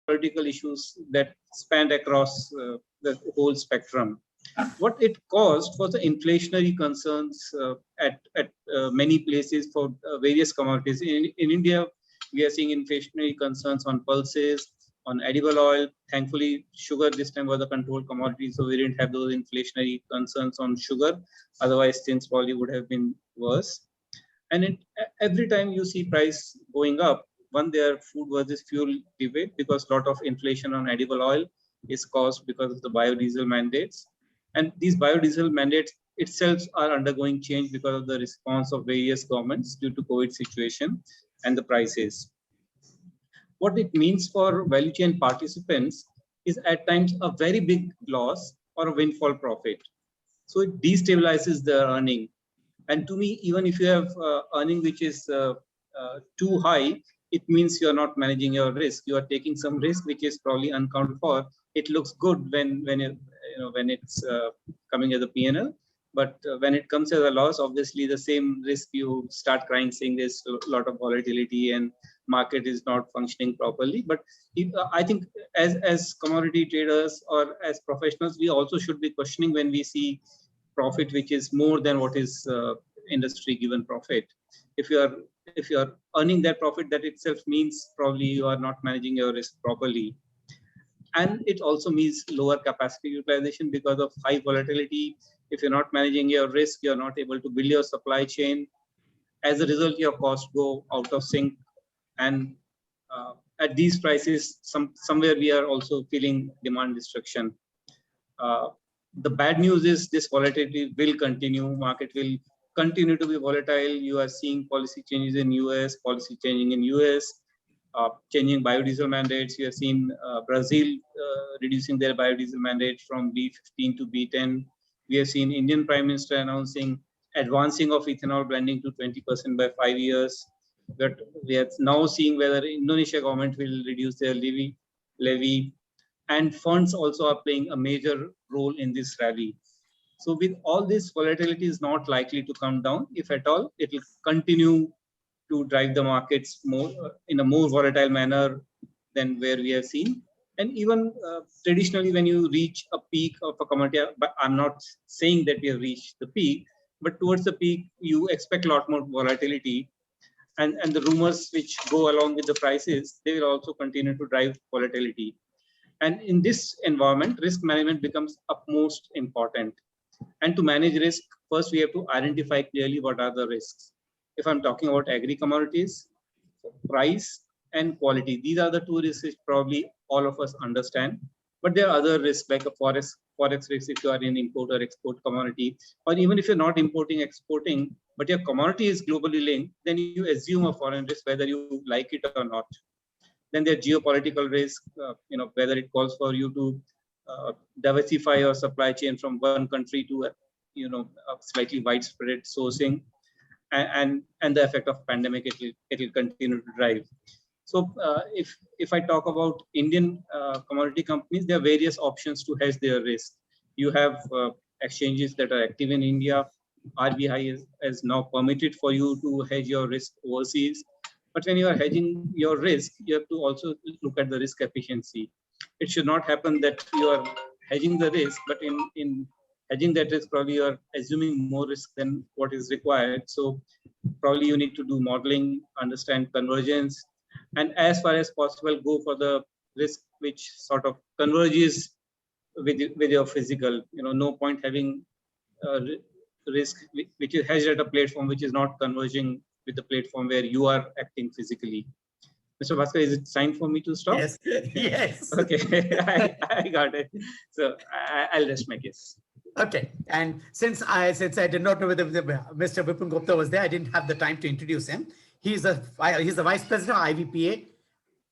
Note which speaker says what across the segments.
Speaker 1: political issues that spanned across the whole spectrum. What it caused was the inflationary concerns at many places for various commodities. In India, we are seeing inflationary concerns on pulses, on edible oil. Thankfully, sugar this time was a controlled commodity, so we didn't have those inflationary concerns on sugar. Otherwise, things probably would have been worse. And every time you see price going up, one, their food versus fuel debate, because a lot of inflation on edible oil is caused because of the biodiesel mandates. And these biodiesel mandates itself are undergoing change because of the response of various governments due to COVID situation and the prices. What it means for value chain participants is at times a very big loss or a windfall profit. So it destabilizes their earning. And to me, even if you have earning which is too high, it means you are not managing your risk. You are taking some risk which is probably unaccounted for. It looks good when it's coming as a P&L, but when it comes as a loss, obviously the same risk you start crying, saying there's a lot of volatility and market is not functioning properly. But I think as commodity traders or as professionals, we also should be questioning when we see profit which is more than what is industry given profit. If you are earning that profit, that itself means probably you are not managing your risk properly. And it also means lower capacity utilization because of high volatility. If you're not managing your risk, you're not able to build your supply chain. As a result, your costs go out of sync. And at these prices, somewhere we are also feeling demand destruction. The bad news is this volatility will continue. Market will continue to be volatile. You are seeing policy changes in US, policy changing in US, changing biodiesel mandates. You have seen Brazil reducing their biodiesel mandate from B15 to B10. We have seen Indian Prime Minister announcing advancing of ethanol blending to 20% by 5 years. But we are now seeing whether Indonesia government will reduce their levy. And funds also are playing a major role in this rally. So with all this, volatility is not likely to come down. If at all, it will continue to drive the markets more in a more volatile manner than where we have seen. And even traditionally, when you reach a peak of a commodity, but I'm not saying that we have reached the peak, but towards the peak, you expect a lot more volatility. And the rumors which go along with the prices, they will also continue to drive volatility. And in this environment, risk management becomes utmost important. And to manage risk, first we have to identify clearly what are the risks. If I'm talking about agri commodities, price and quality, these are the two risks which probably all of us understand. But there are other risks like a forex risk if you are in import or export commodity, or even if you're not importing, exporting, but your commodity is globally linked, then you assume a foreign risk whether you like it or not. Then there are geopolitical risk, whether it calls for you to diversify your supply chain from one country to a slightly widespread sourcing, and the effect of pandemic it will continue to drive. So if I talk about Indian commodity companies, there are various options to hedge their risk. You have exchanges that are active in India. RBI is now permitted for you to hedge your risk overseas. But when you are hedging your risk, you have to also look at the risk efficiency. It should not happen that you are hedging the risk, but in hedging that risk, probably you are assuming more risk than what is required. So probably you need to do modeling, understand convergence, and as far as possible, go for the risk which sort of converges with your physical. No point having risk which is hedged at a platform which is not converging with the platform where you are acting physically. Mr. Bhaskar, is it time for me to stop?
Speaker 2: Yes. Yes.
Speaker 1: Okay, I got it. So I'll rest my case.
Speaker 2: Okay, and since I did not know whether Mr. Vipin Gupta was there, I didn't have the time to introduce him. He's the vice president of IVPA.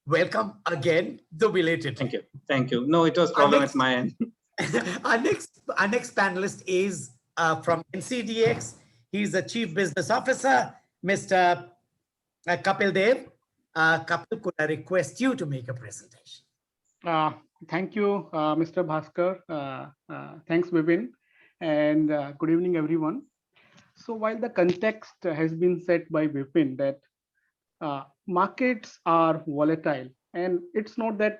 Speaker 2: Welcome again, though belated.
Speaker 1: Thank you. No, it was problem at my end.
Speaker 2: Our next panelist is from NCDX. He's the Chief Business Officer, Mr. Kapil Dev. Kapil, could I request you to make a presentation?
Speaker 3: Thank you, Mr. Bhaskar. Thanks, Vipin, and good evening, everyone. So while the context has been set by Vipin that markets are volatile, and it's not that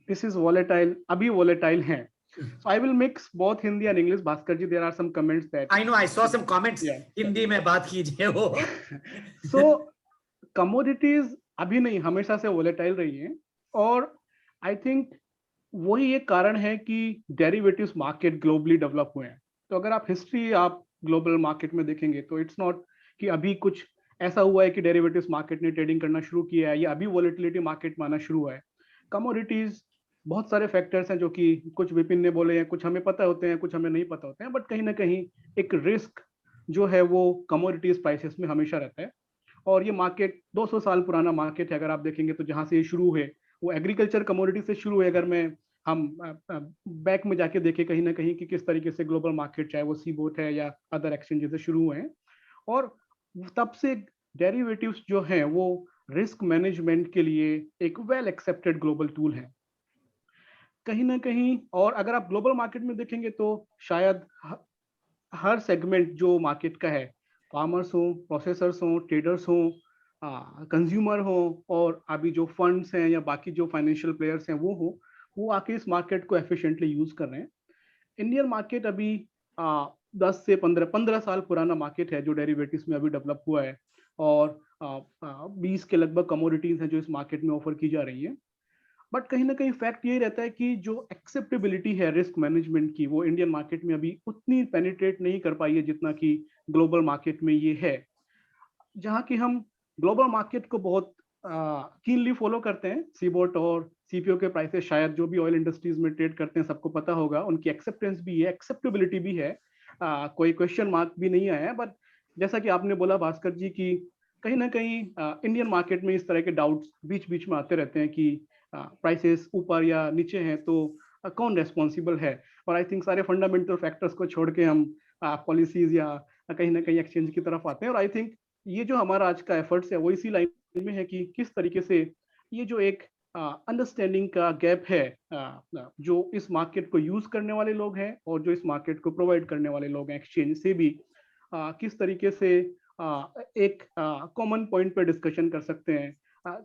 Speaker 3: this is volatile, abhi volatile hai. So I will mix both Hindi and English. Bhaskar ji, there are some comments that
Speaker 2: I know, I saw some comments.
Speaker 3: Yeah.
Speaker 2: Hindi mein baat kijiye wo.
Speaker 3: So commodities अभी नहीं, हमेशा से volatile रही हैं, और I think वही एक कारण है कि डेरिवेटिव्स मार्केट ग्लोबली डेवलप हुए हैं. तो अगर आप हिस्ट्री आप ग्लोबल मार्केट में देखेंगे तो इट्स नॉट कि अभी कुछ ऐसा हुआ है कि डेरिवेटिव्स मार्केट ने ट्रेडिंग करना शुरू किया है या अभी वॉलेटिलिटी मार्केट में आना शुरू हुआ है. कमोडिटीज बहुत सारे फैक्टर्स हैं जो कि कुछ विपिन ने बोले हैं, कुछ हमें पता होते हैं, कुछ हमें नहीं पता होते हैं, बट कहीं ना कहीं एक रिस्क जो है वो कमोडिटीज प्राइसेस में हमेशा रहता है. और ये मार्केट 200 साल पुराना मार्केट है. अगर आप देखेंगे तो जहां से ये शुरू हुए वो एग्रीकल्चर कमोडिटी से शुरू है. अगर मैं हम बैक में जाके देखें कहीं ना कहीं कि किस तरीके से ग्लोबल मार्केट, चाहे वो सी बोट है या अदर एक्सचेंजेस से शुरू हुए हैं, और तब से डेरिवेटिव्स जो हैं वो रिस्क मैनेजमेंट के लिए एक वेल एक्सेप्टेड ग्लोबल टूल है कहीं ना कहीं. और अगर आप ग्लोबल मार्केट में देखेंगे तो शायद हर सेगमेंट जो मार्केट का है, फार्मर्स हो, प्रोसेसर्स हो, ट्रेडर्स हो, कंज्यूमर हो, और अभी जो फंड्स हैं या बाकी जो फाइनेंशियल प्लेयर्स हैं वो आके इस मार्केट को एफिशिएंटली यूज कर रहे हैं. इंडियन मार्केट अभी 10 से 15 साल पुराना मार्केट है जो डेरिवेटिव्स में अभी डेवलप हुआ है, और 20 के लगभग कमोडिटीज हैं जो इस मार्केट में ऑफर की जा रही हैं. बट कहीं ना कहीं फैक्ट यही रहता है कि जो एक्सेप्टेबिलिटी है रिस्क मैनेजमेंट की, वो इंडियन मार्केट में अभी उतनी पेनिट्रेट नहीं कर पाई है जितना कि ग्लोबल मार्केट में ये है. जहाँ की हम ग्लोबल मार्केट को बहुत कीनली फॉलो करते हैं. सीबोट और सीपीओ के प्राइसेस शायद जो भी ऑयल इंडस्ट्रीज में ट्रेड करते हैं सबको पता होगा, उनकी एक्सेप्टेंस भी है, एक्सेप्टेबिलिटी भी है, कोई क्वेश्चन मार्क भी नहीं आया है. बट जैसा कि आपने बोला भास्कर जी कि कहीं ना कहीं इंडियन मार्केट में इस तरह के डाउट्स बीच बीच में आते रहते हैं कि प्राइसेस ऊपर या नीचे हैं तो कौन रेस्पॉन्सिबल है. और आई थिंक सारे फंडामेंटल फैक्टर्स को छोड़ के हम पॉलिसीज या कहीं ना कहीं एक्सचेंज की तरफ आते हैं. और आई थिंक ये जो हमारा आज का एफर्ट्स है वो इसी लाइन में है कि किस तरीके से ये जो एक अंडरस्टैंडिंग का गैप है जो इस मार्केट को यूज करने वाले लोग हैं और जो इस मार्केट को प्रोवाइड करने वाले लोग हैं एक्सचेंज से भी, किस तरीके से एक कॉमन पॉइंट पर डिस्कशन कर सकते हैं.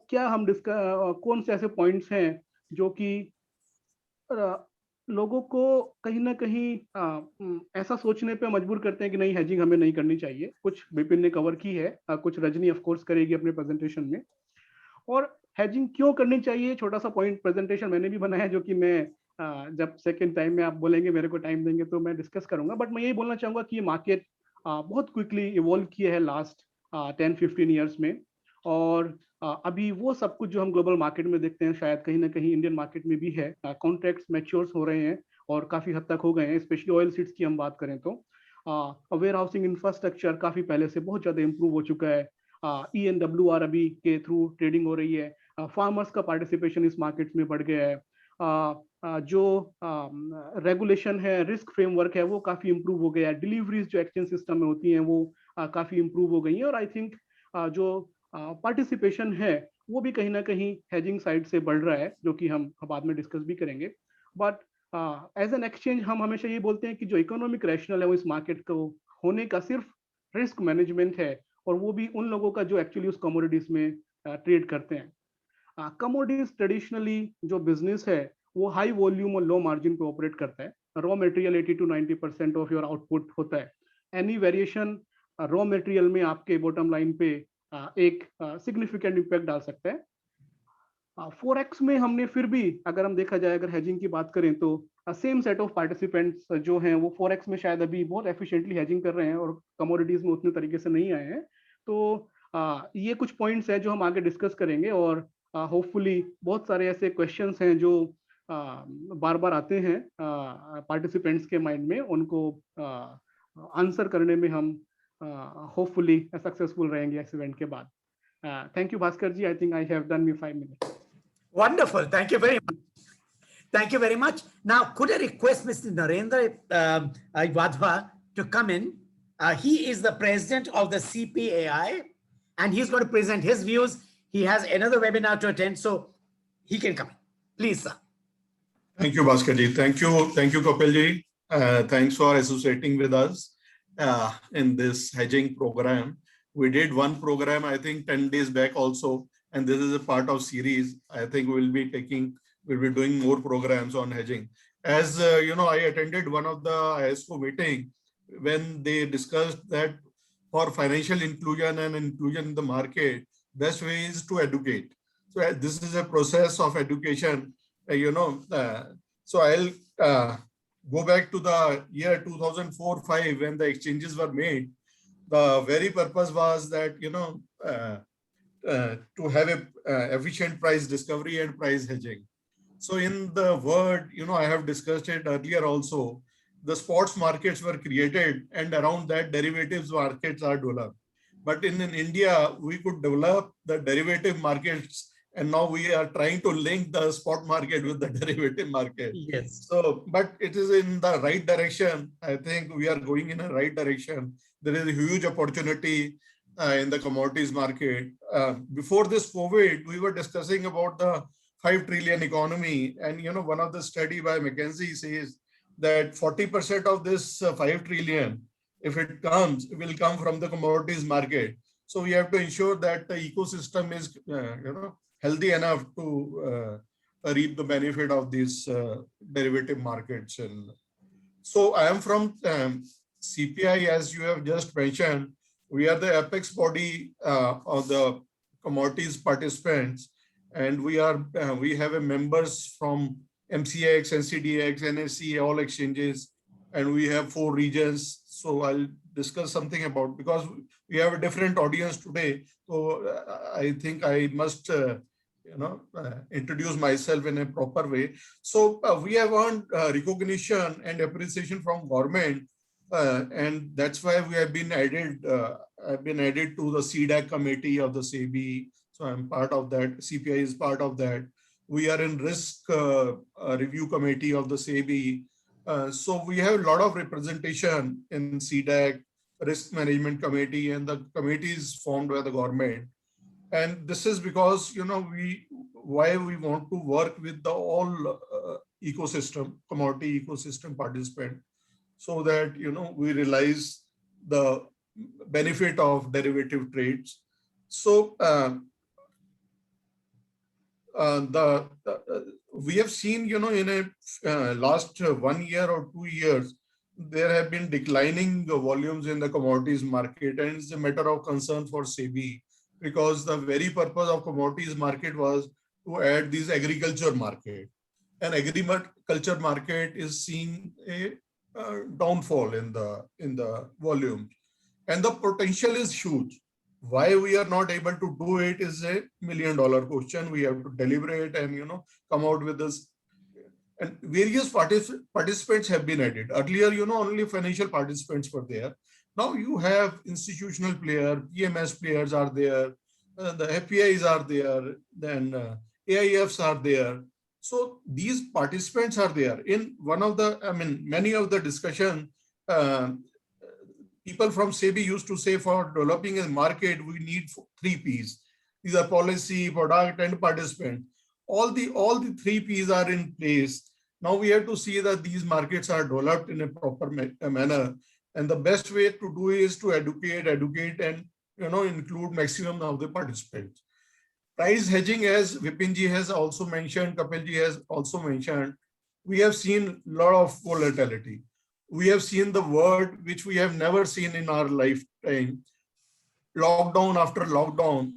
Speaker 3: क्या हम कौन से ऐसे पॉइंट्स हैं जो कि लोगों को कहीं ना कहीं ऐसा सोचने पे मजबूर करते हैं कि नहीं, हेजिंग हमें नहीं करनी चाहिए. कुछ विपिन ने कवर की है, कुछ रजनी ऑफ कोर्स करेगी अपने प्रेजेंटेशन में. और हेजिंग क्यों करनी चाहिए, छोटा सा पॉइंट प्रेजेंटेशन मैंने भी बनाया जो कि मैं जब सेकेंड टाइम में आप बोलेंगे, मेरे को टाइम देंगे तो मैं डिस्कस करूंगा. बट मैं यही बोलना चाहूंगा कि ये मार्केट बहुत क्विकली इवॉल्व किया है लास्ट 10-15 ईयर्स में. और अभी वो सब कुछ जो हम ग्लोबल मार्केट में देखते हैं शायद कहीं ना कहीं इंडियन मार्केट में भी है. कॉन्ट्रैक्ट्स मैच्योर्स हो रहे हैं और काफी हद तक हो गए हैं. स्पेशली ऑयल सीड्स की हम बात करें तो वेयर हाउसिंग इंफ्रास्ट्रक्चर काफी पहले से बहुत ज्यादा इंप्रूव हो चुका है. ENWR अभी के थ्रू ट्रेडिंग हो रही है. फार्मर्स का पार्टिसिपेशन इस मार्केट में बढ़ गया है. जो रेगुलेशन है, रिस्क फ्रेमवर्क है, वो काफी इंप्रूव हो गया है. डिलीवरीज जो एक्सचेंज सिस्टम में होती हैं वो काफी इंप्रूव हो गई हैं. और आई थिंक जो पार्टिसिपेशन है वो भी कहीं ना कहीं हेजिंग साइड से बढ़ रहा है, जो कि हम बाद में डिस्कस भी करेंगे. बट एज एन एक्सचेंज हम हमेशा ये बोलते हैं कि जो इकोनॉमिक रैशनल है वो इस मार्केट को होने का सिर्फ रिस्क मैनेजमेंट है, और वो भी उन लोगों का जो एक्चुअली उस कमोडिटीज में ट्रेड करते हैं. कमोडिटीज ट्रेडिशनली जो बिजनेस है वो हाई वॉल्यूम और लो मार्जिन पे ऑपरेट करता है. Raw material 80 to 90% of your output होता है. एनी वेरिएशन रॉ मटेरियल में आपके बॉटम लाइन पे एक सिग्निफिकेंट इम्पैक्ट डाल सकता है. फॉरेक्स में हमने फिर भी, अगर हम देखा जाए, अगर हेजिंग की बात करें तो सेम सेट ऑफ पार्टिसिपेंट्स जो हैं वो फॉरेक्स में शायद अभी बहुत एफिशिएंटली हेजिंग कर रहे हैं और कमोडिटीज में उतने तरीके से नहीं आए हैं. तो ये कुछ पॉइंट्स हैं जो हम आगे डिस्कस करेंगे. और होपफुली बहुत सारे ऐसे क्वेश्चंस हैं जो बार बार आते हैं पार्टिसिपेंट्स के माइंड में, उनको आंसर करने में हम होपफुली सक्सेसफुल रहेंगे इस इवेंट के बाद. Thank you, Bhaskar ji. I think I have done me 5 minutes.
Speaker 2: Wonderful. Thank you very much. Thank you very much. Now, could I request Mr. Narendra Vadhwa to come in? He is the president of the CPAI, and he's going to present his views. He has another webinar to attend, so he can come in. Please, sir.
Speaker 4: Thank you, Bhaskar ji. Thank you, Kapil ji. Thanks for associating with us in this hedging program. We did one program, I think 10 days back also, and this is a part of series. I think we'll be taking we'll be doing more programs on hedging. As I attended one of the ISO meeting when they discussed that for financial inclusion and inclusion in the market, best way is to educate. So this is a process of education, so I'll go back to the year 2004-5 when the exchanges were made. The very purpose was that, to have a efficient price discovery and price hedging. So in the word, I have discussed it earlier also, the spots markets were created and around that derivatives markets are developed. But in India, we could develop the derivative markets, and now we are trying to link the spot market with the derivative market.
Speaker 2: Yes.
Speaker 4: So, but it is in the right direction. I think we are going in a right direction. There is a huge opportunity in the commodities market. Before this COVID, we were discussing about the 5 trillion economy. And, one of the study by McKinsey says that 40% of this 5 trillion, if it comes, it will come from the commodities market. So we have to ensure that the ecosystem is, healthy enough to reap the benefit of these derivative markets. And so I am from CPI, as you have just mentioned. We are the apex body of the commodities participants, and we have a members from MCX, NCDX, NSE, all exchanges, and we have 4 regions. So I'll discuss something about, because we have a different audience today. So I think I must, introduce myself in a proper way. So we have earned recognition and appreciation from government, and that's why we have been added. I've been added to the CDAC committee of the SEBI. So I'm part of that. CPI is part of that. We are in risk review committee of the SEBI. So we have a lot of representation in CDAC, risk management committee, and the committees formed by the government. And this is because, why we want to work with the all ecosystem, commodity ecosystem participant, so that, we realize the benefit of derivative trades. So we have seen, in a last 1 year or 2 years, there have been declining volumes in the commodities market, and it's a matter of concern for SEBI, because the very purpose of commodities market was to add these agriculture market, and agriculture market is seeing a downfall in the volume, and the potential is huge. Why we are not able to do it is a $1 million question. We have to deliberate and come out with this. And various participants have been added. Earlier, only financial participants were there. Now you have institutional players, PMS players are there, the FPIs are there, then AIFs are there. So these participants are there. In many of the discussion, people from SEBI used to say, for developing a market, we need 3 Ps. These are policy, product, and participant. All the 3 Ps are in place. Now we have to see that these markets are developed in a proper manner. And the best way to do is to educate, and include maximum of the participants. Price hedging, as Vipinji has also mentioned, Kapilji has also mentioned, we have seen a lot of volatility. We have seen the word which we have never seen in our lifetime, lockdown after lockdown.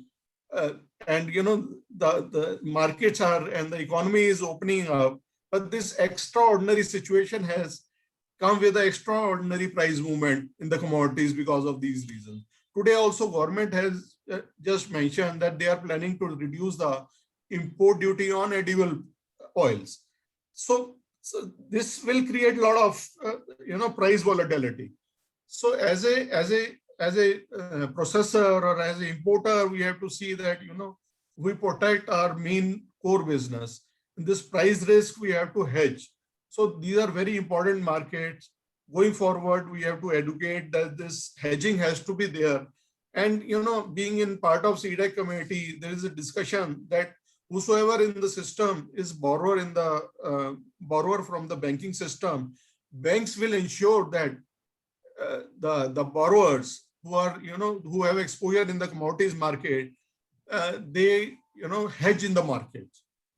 Speaker 4: And the markets are, and the economy is opening up, but this extraordinary situation has come with an extraordinary price movement in the commodities because of these reasons. Today also government has just mentioned that they are planning to reduce the import duty on edible oils. So this will create a lot of price volatility. So as a processor or as an importer, we have to see that we protect our main core business. In this price risk, we have to hedge. So these are very important markets. Going forward, we have to educate that this hedging has to be there. And being in part of CDAC committee, there is a discussion that whosoever in the system is borrower from the banking system, banks will ensure that the borrowers who are who have exposure in the commodities market, they hedge in the market.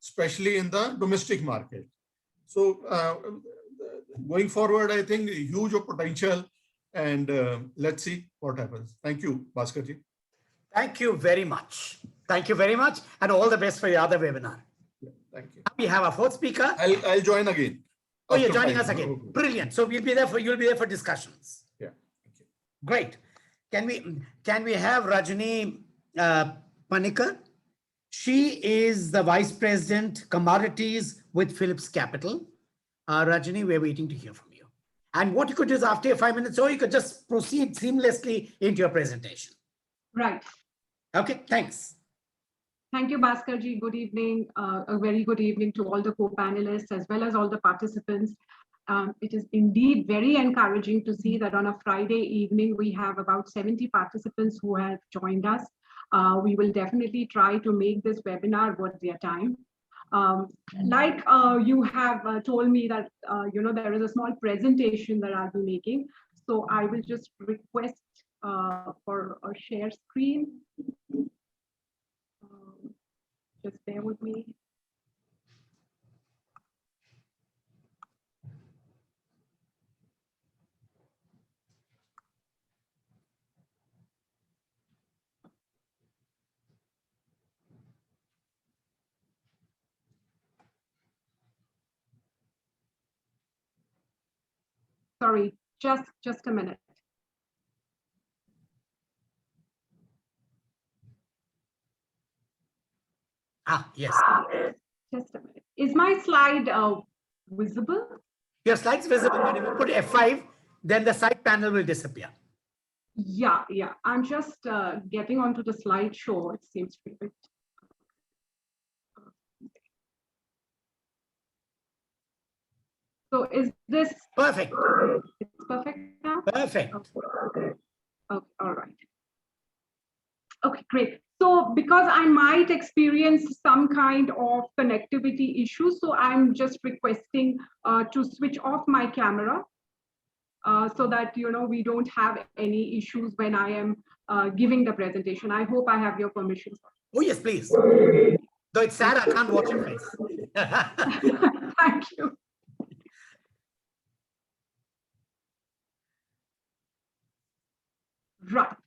Speaker 4: especially in the domestic market. So going forward, I think huge potential, and let's see what happens. Thank you, Bhaskarji.
Speaker 2: Thank you very much. Thank you very much, and all the best for your other webinar.
Speaker 4: Yeah, thank you.
Speaker 2: We have our fourth speaker.
Speaker 4: I'll join again.
Speaker 2: Oh, you're joining us again. Brilliant. So you'll be there for discussions.
Speaker 4: Yeah. Thank you.
Speaker 2: Great. Can we have Rajani Panikar? She is the Vice President Commodities with Phillips Capital. Rajani, we're waiting to hear from you. And what you could do is after your 5 minutes, or you could just proceed seamlessly into your presentation.
Speaker 5: Right.
Speaker 2: Okay, thanks.
Speaker 5: Thank you, Bhaskarji. Good evening. A very good evening to all the co-panelists as well as all the participants. It is indeed very encouraging to see that on a Friday evening, we have about 70 participants who have joined us. We will definitely try to make this webinar worth their time. Like you have told me that, there is a small presentation that I'll be making. So I will just request for a share screen. Just bear with me. Sorry, just a minute.
Speaker 2: Yes.
Speaker 5: Just a minute. Is my slide visible?
Speaker 2: Your slide's visible, but if you put F5, then the side panel will disappear.
Speaker 5: Yeah. I'm just getting onto the slideshow. It seems to be a bit. So is this
Speaker 2: perfect?
Speaker 5: It's perfect now?
Speaker 2: Perfect.
Speaker 5: Okay, all right. Okay, great. So because I might experience some kind of connectivity issues, so I'm just requesting to switch off my camera so that, we don't have any issues when I am giving the presentation. I hope I have your permission.
Speaker 2: Oh, yes, please. Though it's sad, I can't watch your face.
Speaker 5: Thank you. Right.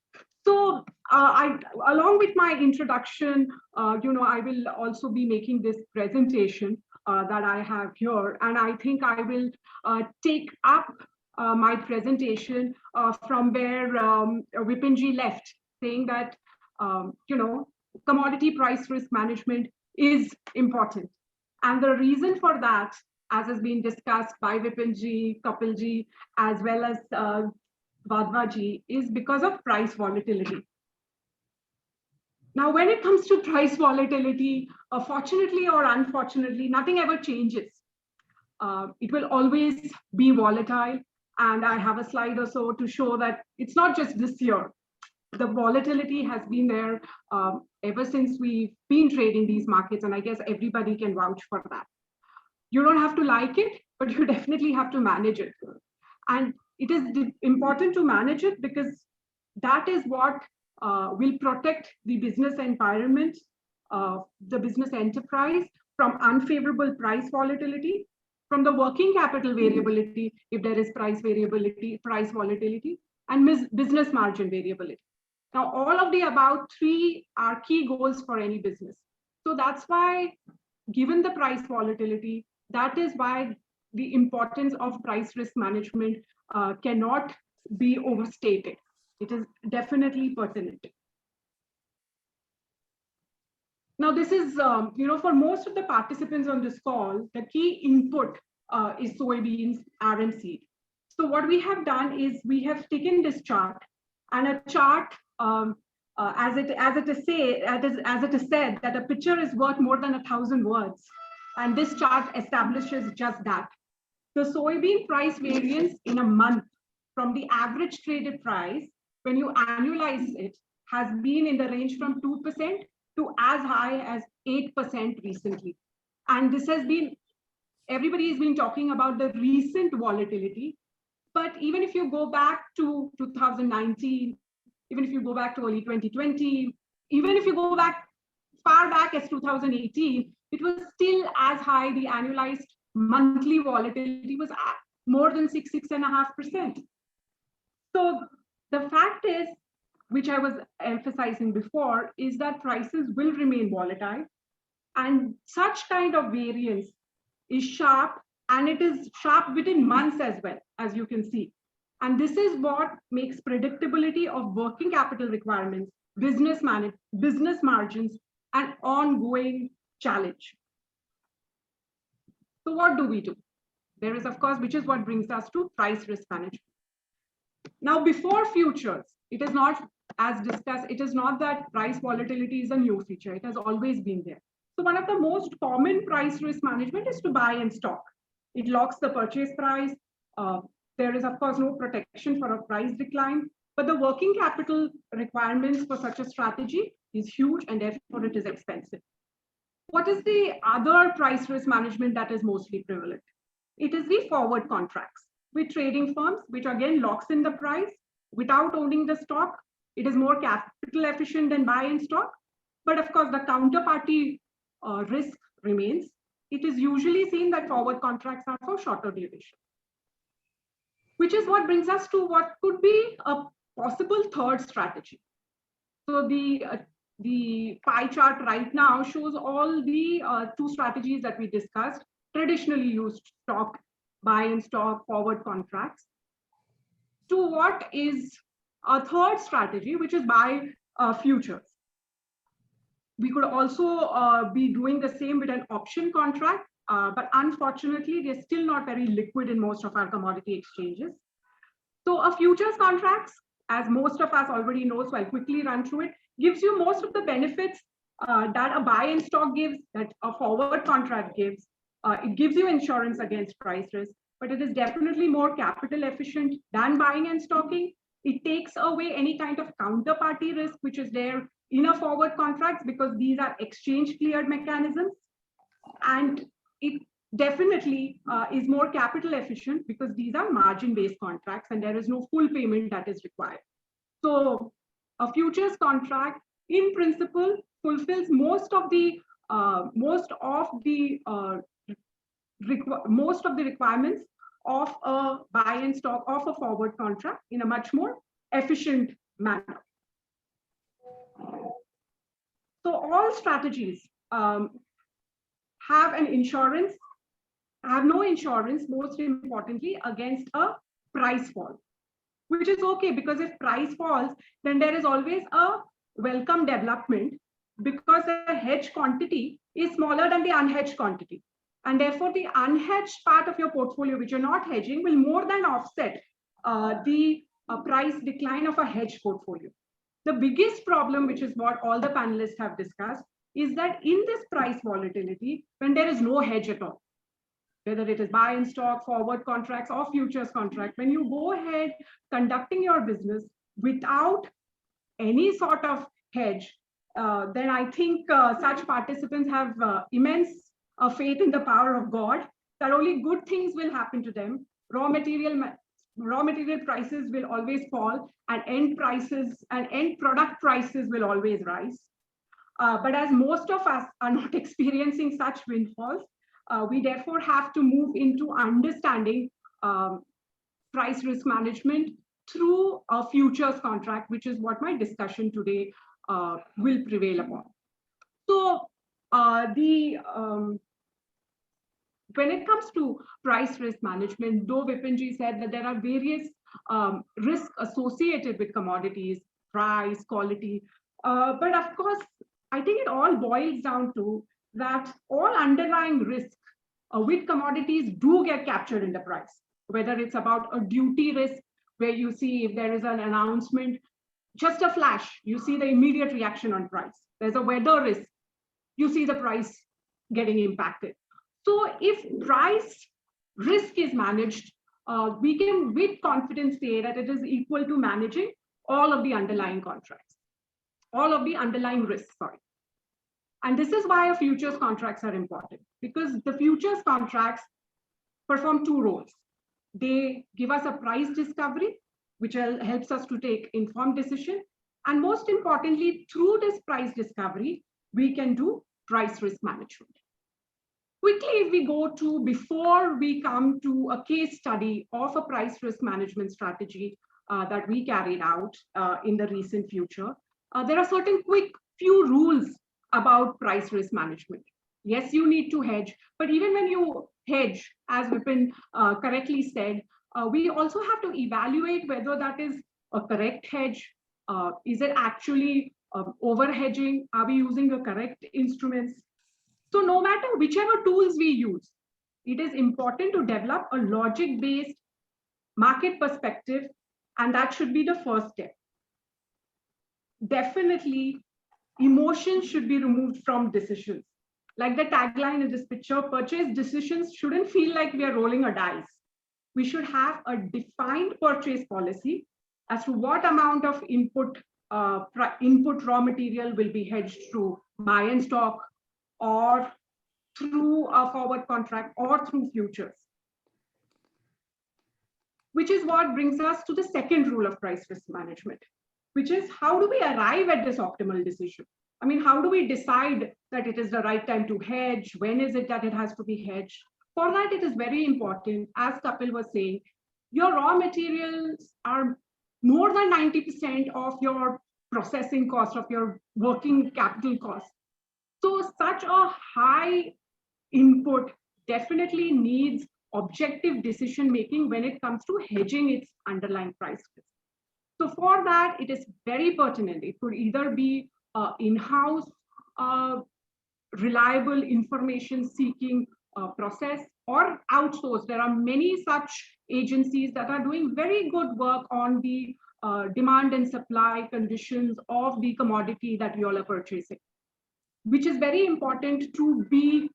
Speaker 5: So along with my introduction, I will also be making this presentation that I have here. And I think I will take up my presentation from where Vipinji left, saying that, commodity price risk management is important. And the reason for that, as has been discussed by Vipinji, Kapilji, as well as Vadvaji, is because of price volatility. Now, when it comes to price volatility, fortunately or unfortunately, nothing ever changes. It will always be volatile. And I have a slide or so to show that it's not just this year. The volatility has been there ever since we've been trading these markets. And I guess everybody can vouch for that. You don't have to like it, but you definitely have to manage it. And it is important to manage it because that is what will protect the business environment, the business enterprise from unfavorable price volatility, from the working capital variability, if there is price volatility, and business margin variability. Now, all of the above three are key goals for any business. So that's why, given the price volatility, that is why the importance of price risk management cannot be overstated. It is definitely pertinent. Now, this is, for most of the participants on this call, the key input is soybeans, RMC. So what we have done is we have taken this chart, and a chart, as it is said, that a picture is worth more than 1,000 words. And this chart establishes just that. The soybean price variance in a month from the average traded price, when you annualize it, has been in the range from 2% to as high as 8% recently. And this has been, everybody has been talking about the recent volatility. But even if you go back to 2019, even if you go back to early 2020, even if you go back far back as 2018, it was still as high. The annualized monthly volatility was more than 6.5%. So the fact is, which I was emphasizing before, is that prices will remain volatile, and such kind of variance is sharp, and it is sharp within months as well, as you can see. And this is what makes predictability of working capital requirements, business margins, an ongoing challenge. So what do we do? There is, of course, which is what brings us to price risk management. Now, before futures, it is not, as discussed, it is not that price volatility is a new feature. It has always been there. So one of the most common price risk management is to buy in stock. It locks the purchase price. There is, of course, no protection for a price decline, but the working capital requirements for such a strategy is huge, and therefore it is expensive. What is the other price risk management that is mostly prevalent? It is the forward contracts with trading firms, which again locks in the price without owning the stock. It is more capital efficient than buy in stock, but of course the counterparty risk remains. It is usually seen that forward contracts are for shorter duration, which is what brings us to what could be a possible third strategy. So the pie chart right now shows all the two strategies that we discussed, traditionally used stock, buy in stock, forward contracts, to what is a third strategy, which is buy futures. We could also be doing the same with an option contract, but unfortunately, they're still not very liquid in most of our commodity exchanges. So a futures contracts, as most of us already know, so I'll quickly run through it, gives you most of the benefits that a buy in stock gives, that a forward contract gives. It gives you insurance against price risk, but it is definitely more capital efficient than buying and stocking. It takes away any kind of counterparty risk, which is there in a forward contracts, because these are exchange cleared mechanisms. And it definitely is more capital efficient because these are margin based contracts and there is no full payment that is required. So a futures contract in principle fulfills most of the requirements of a buy and stock of a forward contract in a much more efficient manner. So all strategies have no insurance, most importantly, against a price fall, which is okay, because if price falls, then there is always a welcome development, because the hedged quantity is smaller than the unhedged quantity. And therefore, the unhedged part of your portfolio, which you're not hedging, will more than offset the price decline of a hedged portfolio. The biggest problem, which is what all the panelists have discussed, is that in this price volatility, when there is no hedge at all, whether it is buy in stock, forward contracts, or futures contract, when you go ahead conducting your business without any sort of hedge, then I think such participants have immense faith in the power of God, that only good things will happen to them. Raw material prices will always fall, and end product prices will always rise. But as most of us are not experiencing such windfalls, we therefore have to move into understanding price risk management through a futures contract, which is what my discussion today will prevail upon. So when it comes to price risk management, though Vipinji said that there are various risks associated with commodities, price, quality, but of course, I think it all boils down to that all underlying risks with commodities do get captured in the price, whether it's about a duty risk, where you see if there is an announcement, just a flash, you see the immediate reaction on price. There's a weather risk, you see the price getting impacted. So if price risk is managed, we can with confidence say that it is equal to managing all of the underlying contracts, all of the underlying risks, sorry. And this is why futures contracts are important, because the futures contracts perform two roles. They give us a price discovery, which helps us to take informed decision. And most importantly, through this price discovery, we can do price risk management. Quickly, if we go to, before we come to a case study of a price risk management strategy that we carried out in the recent future, there are certain quick few rules about price risk management. Yes, you need to hedge, but even when you hedge, as Vipin correctly said, we also have to evaluate whether that is a correct hedge. Is it actually over hedging? Are we using the correct instruments? So no matter whichever tools we use, it is important to develop a logic-based market perspective, and that should be the first step. Definitely, emotions should be removed from decisions. Like the tagline in this picture, purchase decisions shouldn't feel like we are rolling a dice. We should have a defined purchase policy as to what amount of input raw material will be hedged through buy and stock, or through a forward contract, or through futures. Which is what brings us to the second rule of price risk management, which is how do we arrive at this optimal decision? I mean, how do we decide that it is the right time to hedge? When is it that it has to be hedged? For that, it is very important, as Kapil was saying, your raw materials are more than 90% of your processing cost, of your working capital cost. So such a high input definitely needs objective decision making when it comes to hedging its underlying price risk. So for that, it is very pertinent. It could either be in-house reliable information seeking process, or outsourced. There are many such agencies that are doing very good work on the demand and supply conditions of the commodity that you all are purchasing, which is very important to be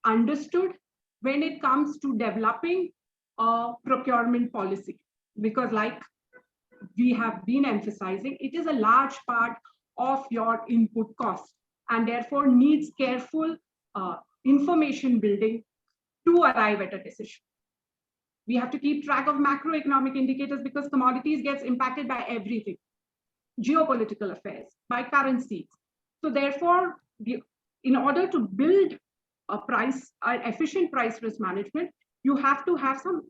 Speaker 5: understood when it comes to developing a procurement policy. Because like we have been emphasizing, it is a large part of your input cost, and therefore needs careful information building to arrive at a decision. We have to keep track of macroeconomic indicators because commodities gets impacted by everything, geopolitical affairs, by currencies. So therefore, in order to build an efficient price risk management, you have to have some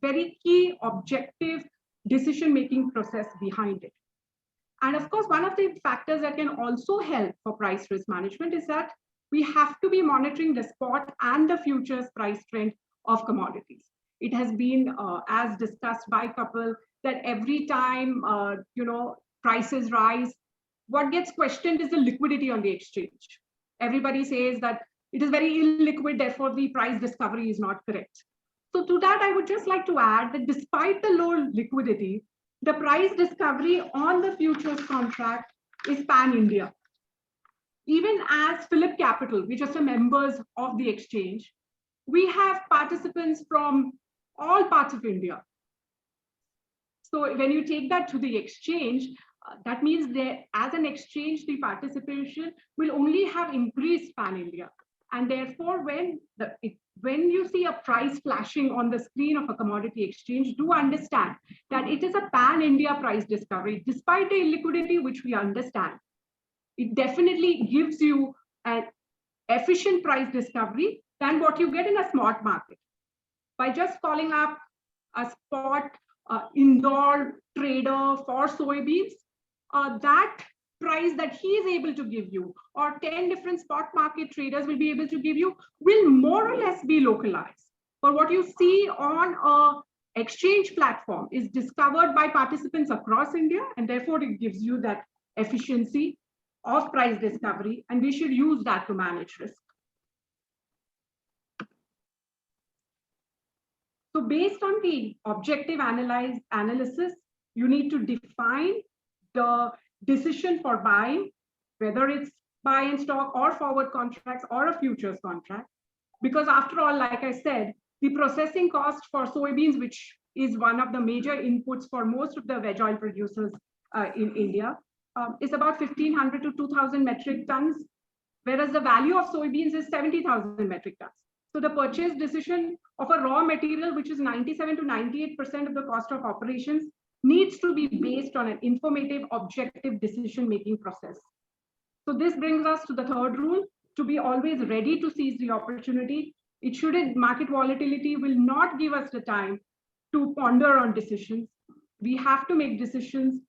Speaker 5: very key objective decision-making process behind it. And of course, one of the factors that can also help for price risk management is that we have to be monitoring the spot and the futures price trend of commodities. It has been, as discussed by Kapil, that every time prices rise, what gets questioned is the liquidity on the exchange. Everybody says that it is very illiquid, therefore the price discovery is not correct. So to that, I would just like to add that despite the low liquidity, the price discovery on the futures contract is pan-India. Even as Phillip Capital, which are members of the exchange, we have participants from all parts of India. So when you take that to the exchange, that means that as an exchange, the participation will only have increased pan-India. And therefore, when you see a price flashing on the screen of a commodity exchange, do understand that it is a pan-India price discovery. Despite the illiquidity, which we understand, it definitely gives you an efficient price discovery than what you get in a spot market. By just calling up a spot indoor trader for soybeans, that price that he is able to give you, or 10 different spot market traders will be able to give you, will more or less be localized. But what you see on an exchange platform is discovered by participants across India, and therefore it gives you that efficiency of price discovery, and we should use that to manage risk. So based on the objective analysis, you need to define the decision for buying, whether it's buy in stock or forward contracts or a futures contract. Because after all, like I said, the processing cost for soybeans, which is one of the major inputs for most of the veg oil producers in India, is about 1,500 to 2,000 metric tons, whereas the value of soybeans is 70,000 metric tons. So the purchase decision of a raw material, which is 97 to 98% of the cost of operations, needs to be based on an informative, objective decision-making process. So this brings us to the third rule, to be always ready to seize the opportunity. It shouldn't, market volatility will not give us the time to ponder on decisions. We have to make decisions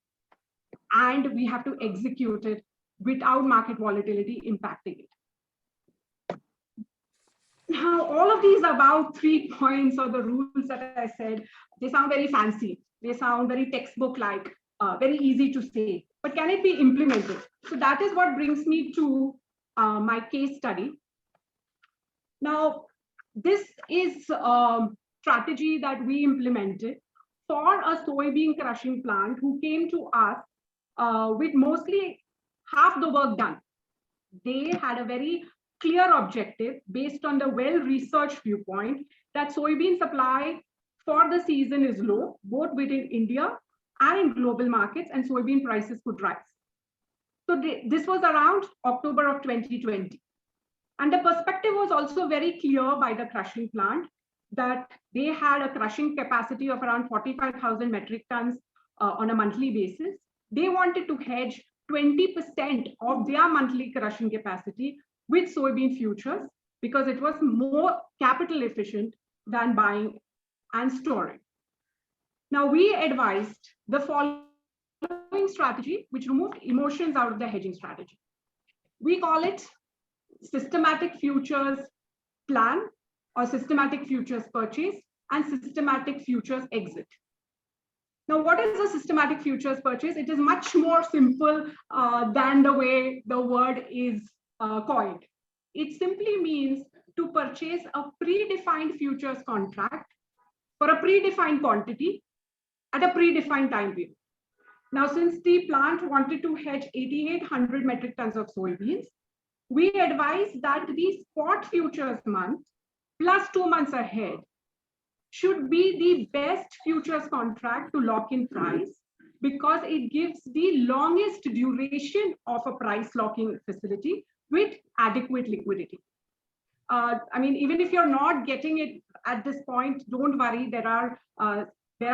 Speaker 5: and we have to execute it without market volatility impacting it. Now, all of these about 3 points or the rules that I said, they sound very fancy. They sound very textbook-like, very easy to say, but can it be implemented? So that is what brings me to my case study. Now, this is a strategy that we implemented for a soybean crushing plant who came to us with mostly half the work done. They had a very clear objective based on the well-researched viewpoint that soybean supply for the season is low, both within India and in global markets, and soybean prices could rise. So this was around October of 2020. And the perspective was also very clear by the crushing plant that they had a crushing capacity of around 45,000 metric tons on a monthly basis. They wanted to hedge 20% of their monthly crushing capacity with soybean futures because it was more capital efficient than buying and storing. Now, we advised the following strategy, which removed emotions out of the hedging strategy. We call it systematic futures plan or systematic futures purchase and systematic futures exit. Now, what is a systematic futures purchase? It is much more simple than the way the word is coined. It simply means to purchase a predefined futures contract for a predefined quantity at a predefined time period. Now, since the plant wanted to hedge 8,800 metric tons of soybeans, we advise that the spot futures month plus 2 months ahead should be the best futures contract to lock in price because it gives the longest duration of a price locking facility with adequate liquidity. I mean, even if you're not getting it at this point, don't worry. There are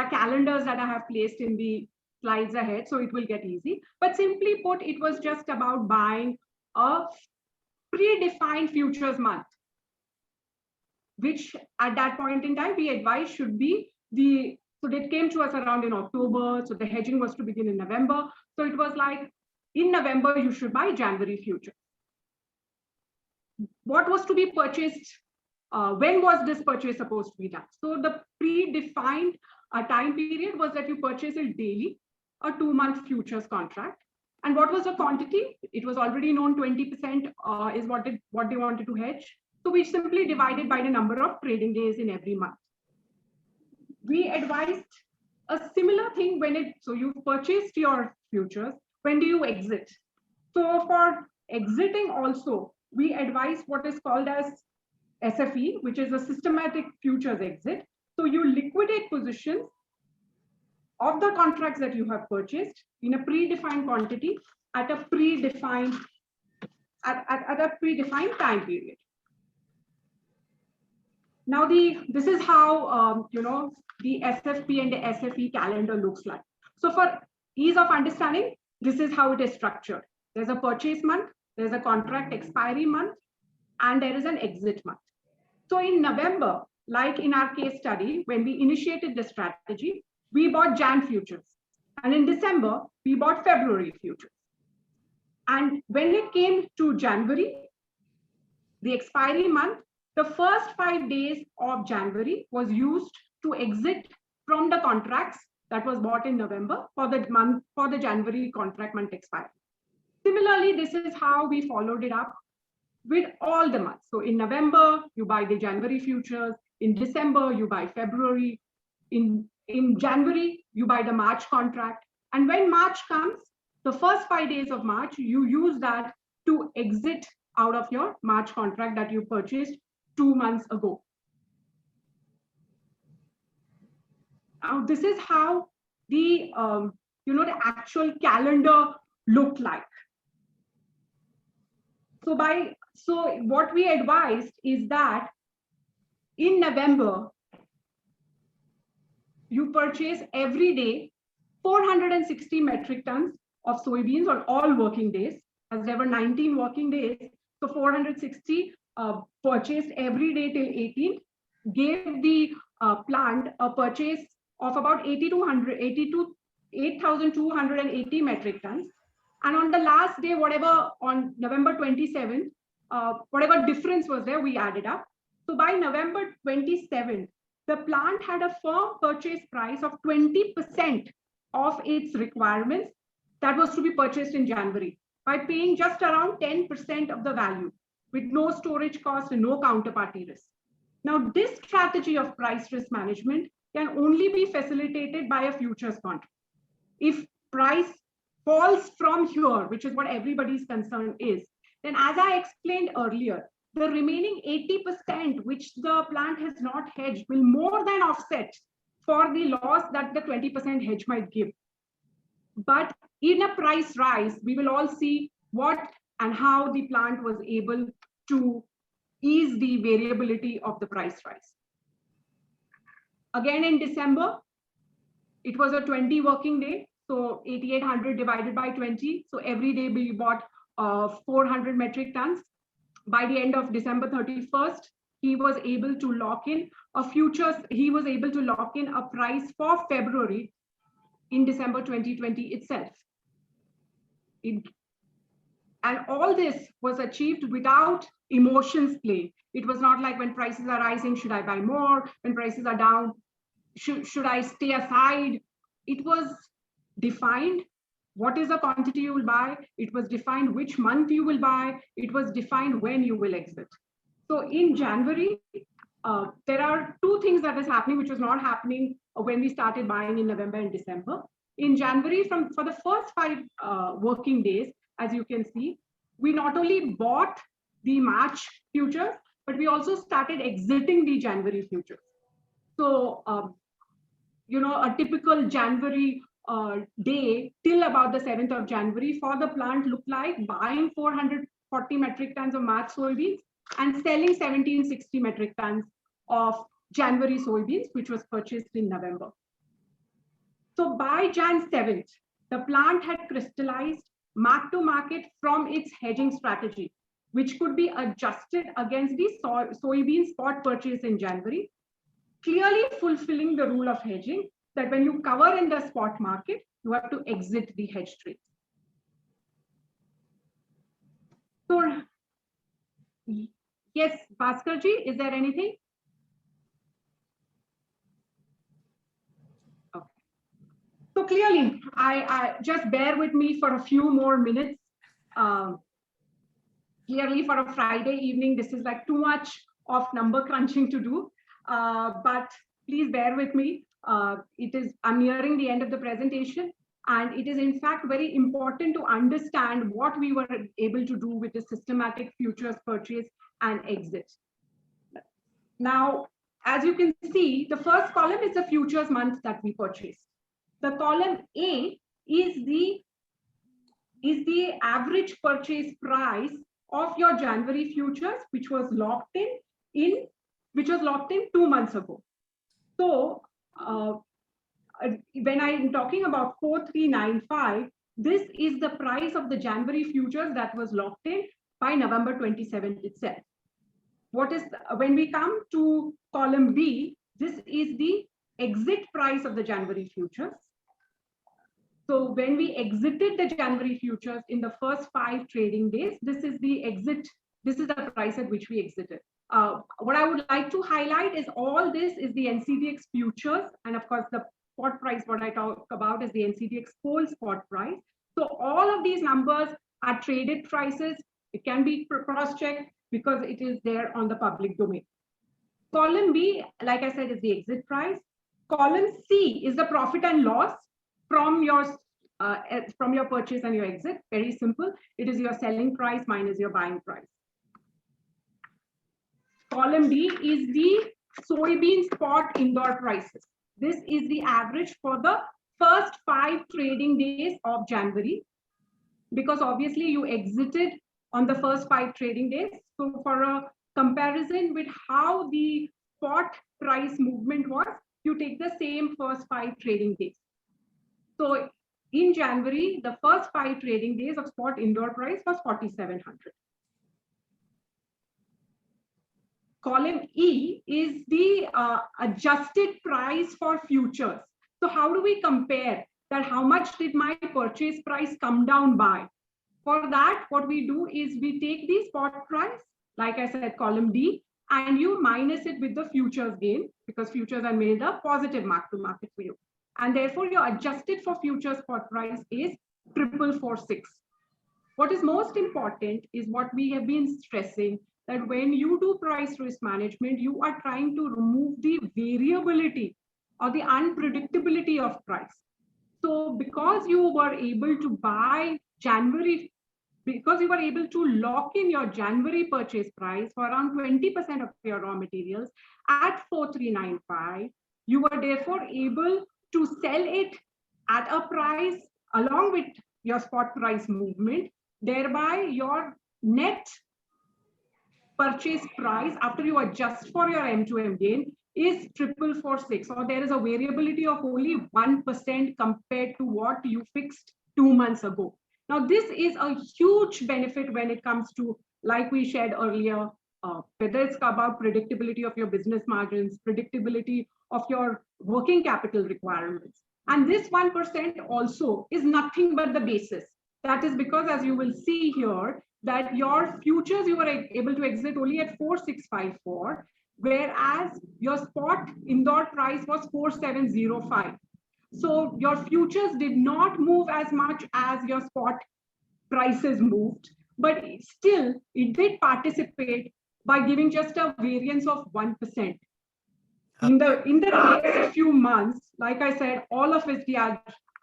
Speaker 5: calendars that I have placed in the slides ahead, so it will get easy. But simply put, it was just about buying a predefined futures month, which at that point in time we advised should be so that came to us around in October. So the hedging was to begin in November. So it was like in November, you should buy January futures. What was to be purchased? When was this purchase supposed to be done? So the predefined time period was that you purchase it daily, a 2-month futures contract. And what was the quantity? It was already known 20% is what they wanted to hedge. So we simply divided by the number of trading days in every month. We advised a similar thing so you purchased your futures, when do you exit? So for exiting also, we advise what is called as SFE, which is a systematic futures exit. So you liquidate positions of the contracts that you have purchased in a predefined quantity at a predefined time period. Now, this is how the SFP and the SFE calendar looks like. So for ease of understanding, this is how it is structured. There's a purchase month, there's a contract expiry month, and there is an exit month. So in November, like in our case study, when we initiated the strategy, we bought Jan futures. And in December, we bought February futures. And when it came to January, the expiry month, the first 5 days of January was used to exit from the contracts that was bought in November for the January contract month expiry. Similarly, this is how we followed it up with all the months. So in November, you buy the January futures. In December, you buy February. In January, you buy the March contract. And when March comes, the first 5 days of March, you use that to exit out of your March contract that you purchased 2 months ago. Now, this is how the the actual calendar looked like. So what we advised is that in November, you purchase every day 460 metric tons of soybeans on all working days, as there were 19 working days. So 460 purchased every day till 18th, gave the plant a purchase of about 8,280 metric tons. And on the last day, whatever, on November 27th, whatever difference was there, we added up. So by November 27th, the plant had a firm purchase price of 20% of its requirements that was to be purchased in January by paying just around 10% of the value with no storage cost and no counterparty risk. Now, this strategy of price risk management can only be facilitated by a futures contract. If price falls from here, which is what everybody's concern is, then as I explained earlier, the remaining 80% which the plant has not hedged will more than offset for the loss that the 20% hedge might give. But in a price rise, we will all see what and how the plant was able to ease the variability of the price rise. Again, in December, it was a 20 working day. So 8,800 divided by 20. So every day we bought 400 metric tons. By the end of December 31st, he was able to lock in a futures. He was able to lock in a price for February in December 2020 itself. And all this was achieved without emotions play. It was not like when prices are rising, should I buy more? When prices are down, should I stay aside? It was defined what is the quantity you will buy. It was defined which month you will buy. It was defined when you will exit. So in January, there are two things that is happening, which was not happening when we started buying in November and December. In January, for the first 5 working days, as you can see, we not only bought the March futures, but we also started exiting the January futures. So, a typical January day till about the 7th of January for the plant looked like buying 440 metric tons of March soybeans and selling 1,760 metric tons of January soybeans, which was purchased in November. So by Jan 7th, the plant had crystallized mark to market from its hedging strategy, which could be adjusted against the soybean spot purchase in January, clearly fulfilling the rule of hedging that when you cover in the spot market, you have to exit the hedge trade. So, yes, Bhaskarji, is there anything? Okay. So clearly, I just bear with me for a few more minutes. Clearly, for a Friday evening, this is like too much of number crunching to do, but please bear with me. I'm nearing the end of the presentation, and it is in fact very important to understand what we were able to do with the systematic futures purchase and exit. Now, as you can see, the first column is the futures month that we purchased. The column A is the average purchase price of your January futures, which was locked in 2 months ago. So when I'm talking about 4,395, this is the price of the January futures that was locked in by November 27th itself. When we come to column B, this is the exit price of the January futures. So when we exited the January futures in the first 5 trading days, this is the exit. This is the price at which we exited. What I would like to highlight is all this is the NCDX futures, and of course the spot price, what I talk about is the NCDX coal spot price. So all of these numbers are traded prices. It can be cross-checked because it is there on the public domain. Column B, like I said, is the exit price. Column C is the profit and loss from your purchase and your exit. Very simple. It is your selling price minus your buying price. Column D is the soybean spot indoor prices. This is the average for the first 5 trading days of January, because obviously you exited on the first 5 trading days. So for a comparison with how the spot price movement was, you take the same first 5 trading days. So in January, the first 5 trading days of spot indoor price was 4,700. Column E is the adjusted price for futures. So how do we compare that? How much did my purchase price come down by? For that, what we do is we take the spot price, like I said, column D, and you minus it with the futures gain, because futures are made a positive mark to market for you. And therefore, your adjusted for futures spot price is 4446. What is most important is what we have been stressing, that when you do price risk management, you are trying to remove the variability or the unpredictability of price. So because you were able to buy January, because you were able to lock in your January purchase price for around 20% of your raw materials at 4395, you were therefore able to sell it at a price along with your spot price movement. Thereby, your net purchase price after you adjust for your M2M gain is 4446. So there is a variability of only 1% compared to what you fixed 2 months ago. Now, this is a huge benefit when it comes to, like we shared earlier, whether it's about predictability of your business margins, predictability of your working capital requirements. And this 1% also is nothing but the basis. That is because, as you will see here, that your futures you were able to exit only at 4654, whereas your spot indoor price was 4705. So your futures did not move as much as your spot prices moved, but still it did participate by giving just a variance of 1%. In the next few months, like I said, all of it, the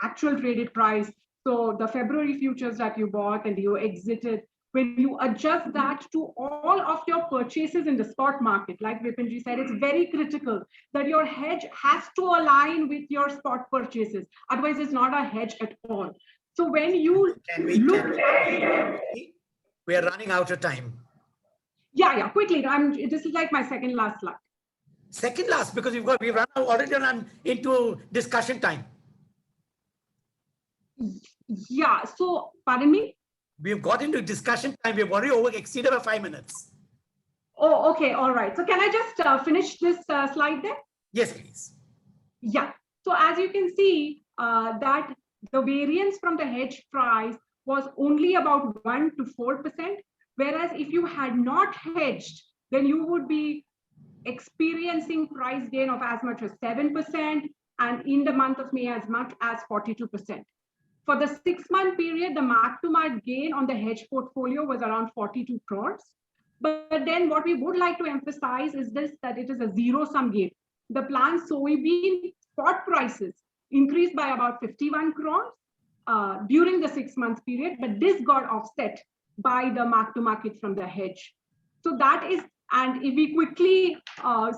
Speaker 5: actual traded price. So the February futures that you bought and you exited, when you adjust that to all of your purchases in the spot market, like Vipinji said, it's very critical that your hedge has to align with your spot purchases. Otherwise, it's not a hedge at all. So when you
Speaker 2: we are running out of time.
Speaker 5: Yeah, quickly. This is like my second last slide.
Speaker 2: Second last, because we've already run into discussion time.
Speaker 5: Yeah, so pardon me?
Speaker 2: We've got into discussion time. We've already exceeded by 5 minutes.
Speaker 5: Oh, okay, all right. So can I just finish this slide there?
Speaker 2: Yes, please.
Speaker 5: Yeah, so as you can see, that the variance from the hedge price was only about 1 to 4%, whereas if you had not hedged, then you would be experiencing price gain of as much as 7%, and in the month of May as much as 42%. For the 6-month period, the mark-to-market gain on the hedge portfolio was around 42 crores. But then what we would like to emphasize is this, that it is a zero-sum game. The plant soybean spot prices increased by about 51 crores during the 6-month period, but this got offset by the mark-to-market from the hedge. So that is, and if we quickly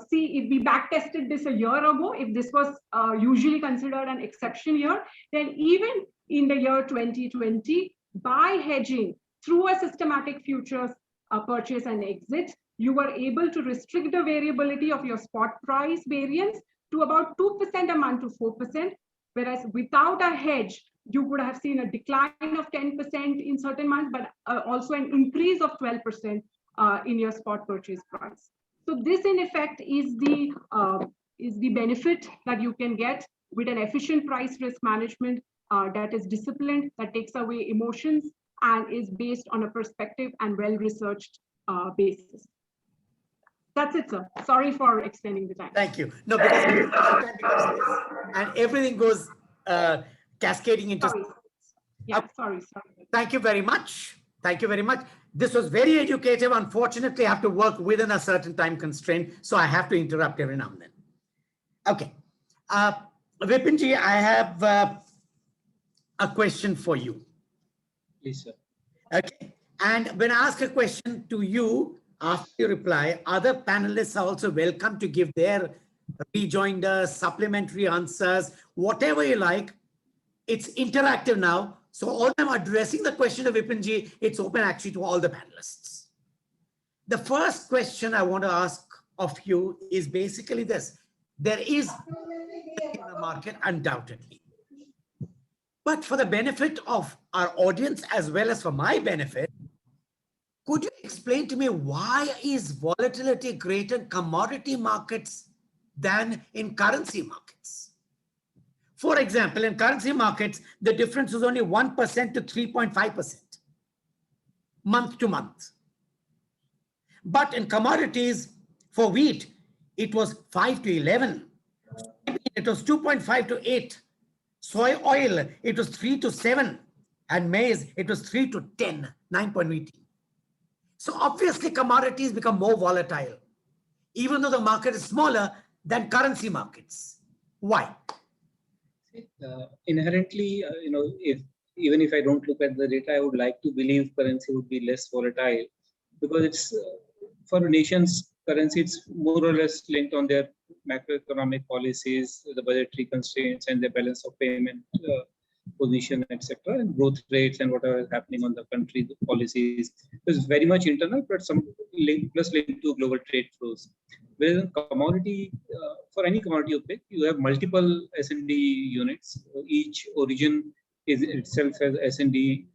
Speaker 5: see, if we back-tested this a year ago, if this was usually considered an exception year, then even in the year 2020, by hedging through a systematic futures purchase and exit, you were able to restrict the variability of your spot price variance to about 2% a month to 4%, whereas without a hedge, you would have seen a decline of 10% in certain months, but also an increase of 12% in your spot purchase price. So this, in effect, is the benefit that you can get with an efficient price risk management that is disciplined, that takes away emotions, and is based on a perspective and well-researched basis. That's it, sir. Sorry for extending the time.
Speaker 2: Thank you. No, because time becomes this, and everything goes cascading into.
Speaker 5: Sorry. Yeah, sorry.
Speaker 2: Thank you very much. Thank you very much. This was very educative. Unfortunately, I have to work within a certain time constraint, so I have to interrupt every now and then. Okay. Vipinji, I have a question for you.
Speaker 1: Please, sir.
Speaker 2: Okay. And when I ask a question to you, after you reply, other panelists are also welcome to give their rejoinders, supplementary answers, whatever you like. It's interactive now. So all I'm addressing the question of Vipinji, it's open actually to all the panelists. The first question I want to ask of you is basically this. There is in the market, undoubtedly. But for the benefit of our audience, as well as for my benefit, Could you explain to me why is volatility greater in commodity markets than in currency markets? For example, in currency markets, the difference is only 1% to 3.5% month to month. But in commodities, for wheat, it was 5 to 11. It was 2.5 to 8. Soy oil, it was 3 to 7. And maize, it was 3 to 10, 9.18. So obviously commodities become more volatile, even though the market is smaller than currency markets. Why?
Speaker 1: Inherently, even if I don't look at the data, I would like to believe currency would be less volatile, because it's for nations, currency, it's more or less linked on their macroeconomic policies, the budgetary constraints, and the balance of payment position, etc., and growth rates, and whatever is happening on the country policies. It's very much internal, but some link to global trade flows. Whereas in commodity, for any commodity you pick, you have multiple S&D units. Each origin is itself as S&D.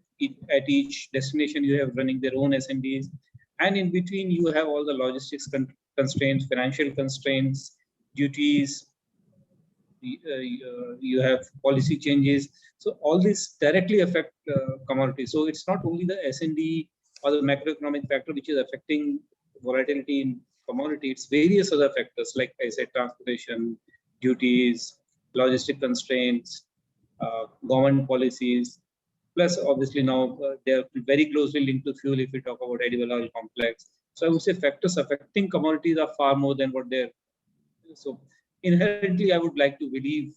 Speaker 1: At each destination, you have running their own S&Ds. And in between, you have all the logistics constraints, financial constraints, duties, you have policy changes. So all this directly affect commodities. So it's not only the S&D or the macroeconomic factor which is affecting volatility in commodity, it's various other factors, like I said, transportation, duties, logistic constraints, government policies, plus obviously now they're very closely linked to fuel if we talk about edible oil complex. So I would say factors affecting commodities are far more than what they're. So inherently, I would like to believe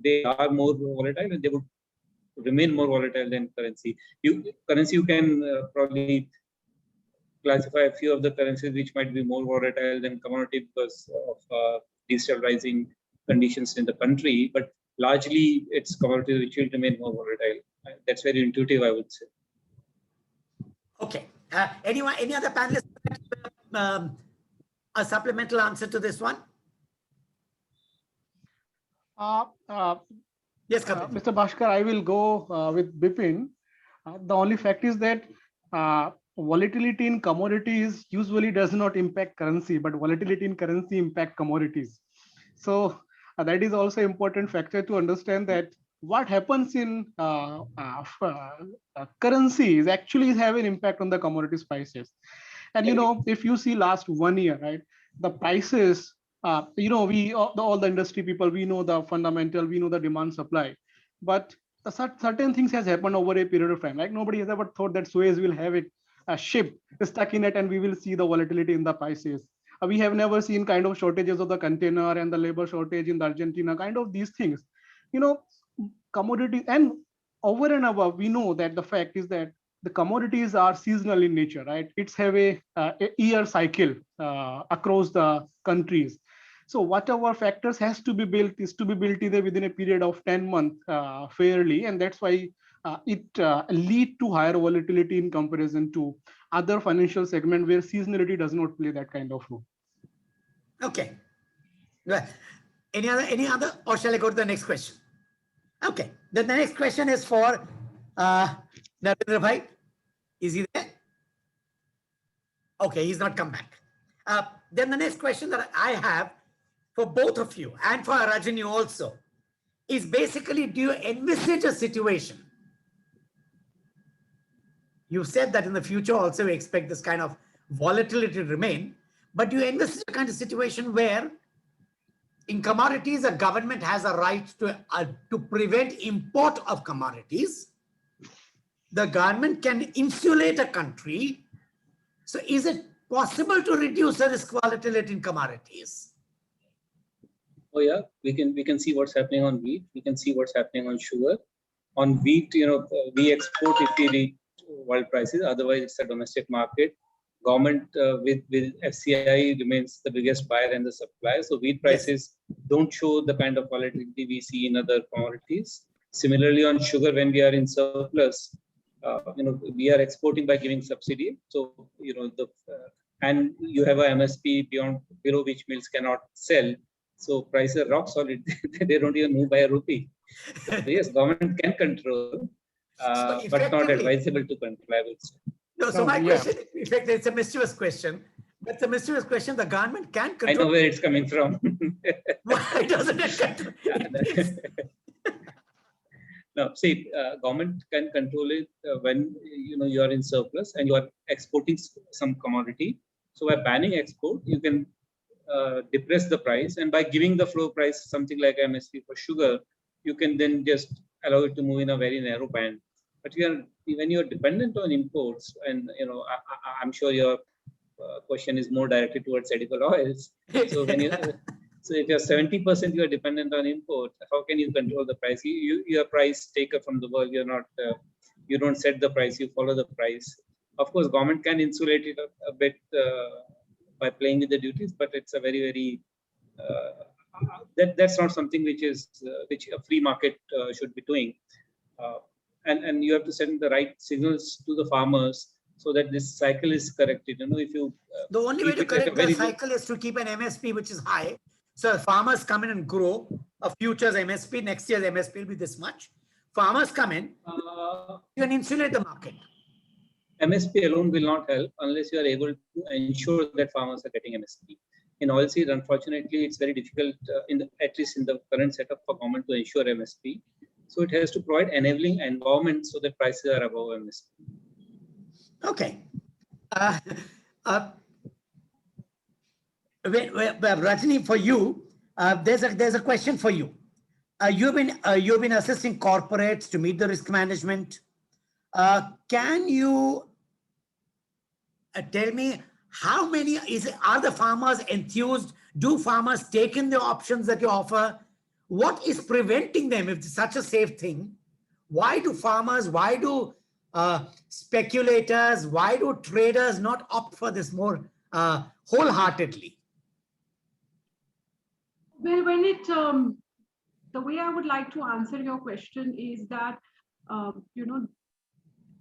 Speaker 1: they are more volatile, and they would remain more volatile than currency. Currency, you can probably classify a few of the currencies which might be more volatile than commodity because of destabilizing conditions in the country, but largely it's commodities which will remain more volatile. That's very intuitive, I would say.
Speaker 2: Okay. Any other panelists a supplemental answer to this one? Yes,
Speaker 3: Mr. Bhaskar, I will go with Bipin. The only fact is that volatility in commodities usually does not impact currency, but volatility in currency impact commodities. So that is also an important factor to understand, that what happens in currencies actually have an impact on the commodities prices. And if you see last 1 year, right, the prices, we all the industry people, we know the fundamental, we know the demand supply, but certain things has happened over a period of time. Like nobody has ever thought that Suez will have a ship stuck in it and we will see the volatility in the prices. We have never seen kind of shortages of the container and the labor shortage in the Argentina, kind of these things. Commodities, and over and above, we know that the fact is that the commodities are seasonal in nature, right? It's have a year cycle across the countries. So whatever factors has to be built is to be built either within a period of 10 months fairly, and that's why it lead to higher volatility in comparison to other financial segment where seasonality does not play that kind of role.
Speaker 2: Okay. Well, any other, or shall I go to the next question? Okay. Then the next question is for Narendra Bhai. Is he there? Okay, he's not come back. Then the next question that I have for both of you and for Rajani also is basically, do you envisage a situation? You said that in the future also we expect this kind of volatility to remain, but do you envisage a kind of situation where in commodities, a government has a right to prevent import of commodities? The government can insulate a country. So is it possible to reduce the risk volatility in commodities?
Speaker 1: Oh yeah, we can see what's happening on wheat. We can see what's happening on sugar. On wheat, we export if we reach world prices. Otherwise, it's a domestic market. Government with FCI remains the biggest buyer and the supplier. So wheat prices don't show the kind of volatility we see in other commodities. Similarly, on sugar, when we are in surplus, we are exporting by giving subsidy. So and you have a MSP below which mills cannot sell. So prices are rock solid. They don't even move by a rupee. So yes, government can control, but not advisable to control, I would say.
Speaker 2: No, so
Speaker 3: No,
Speaker 2: my
Speaker 3: yeah.
Speaker 2: question, in fact, it's a mischievous question. But the mischievous question, the government can
Speaker 1: I know
Speaker 2: control.
Speaker 1: where it's coming from.
Speaker 2: Why doesn't it control?
Speaker 1: No, see, government can control it when you are in surplus and you are exporting some commodity. So by banning export, you can depress the price, and by giving the floor price something like MSP for sugar, you can then just allow it to move in a very narrow band. But when you are dependent on imports, and I'm sure your question is more directed towards edible oils. So when so if you're 70% you are dependent on import, how can you control the price? You're a price taker from the world. You're not. You don't set the price. You follow the price. Of course, government can insulate it a bit by playing with the duties, but it's a very that's not something which a free market should be doing. And you have to send the right signals to the farmers so that this cycle is corrected. If you
Speaker 2: The only way to correct the cycle is to keep an MSP which is high. So farmers come in and grow a future's MSP. Next year's MSP will be this much. Farmers come in, you can insulate the market.
Speaker 1: MSP alone will not help unless you are able to ensure that farmers are getting MSP. In oilseed, unfortunately, it's very difficult, at least in the current setup, for government to ensure MSP. So it has to provide enabling environment so that prices are above MSP.
Speaker 2: Okay. Rajni, for you, there's a question for you. You've been assisting corporates to meet the risk management. Can you tell me how many are the farmers enthused? Do farmers take in the options that you offer? What is preventing them if it's such a safe thing? Why do farmers, why do speculators, why do traders not opt for this more wholeheartedly?
Speaker 5: Well, the way I would like to answer your question is that,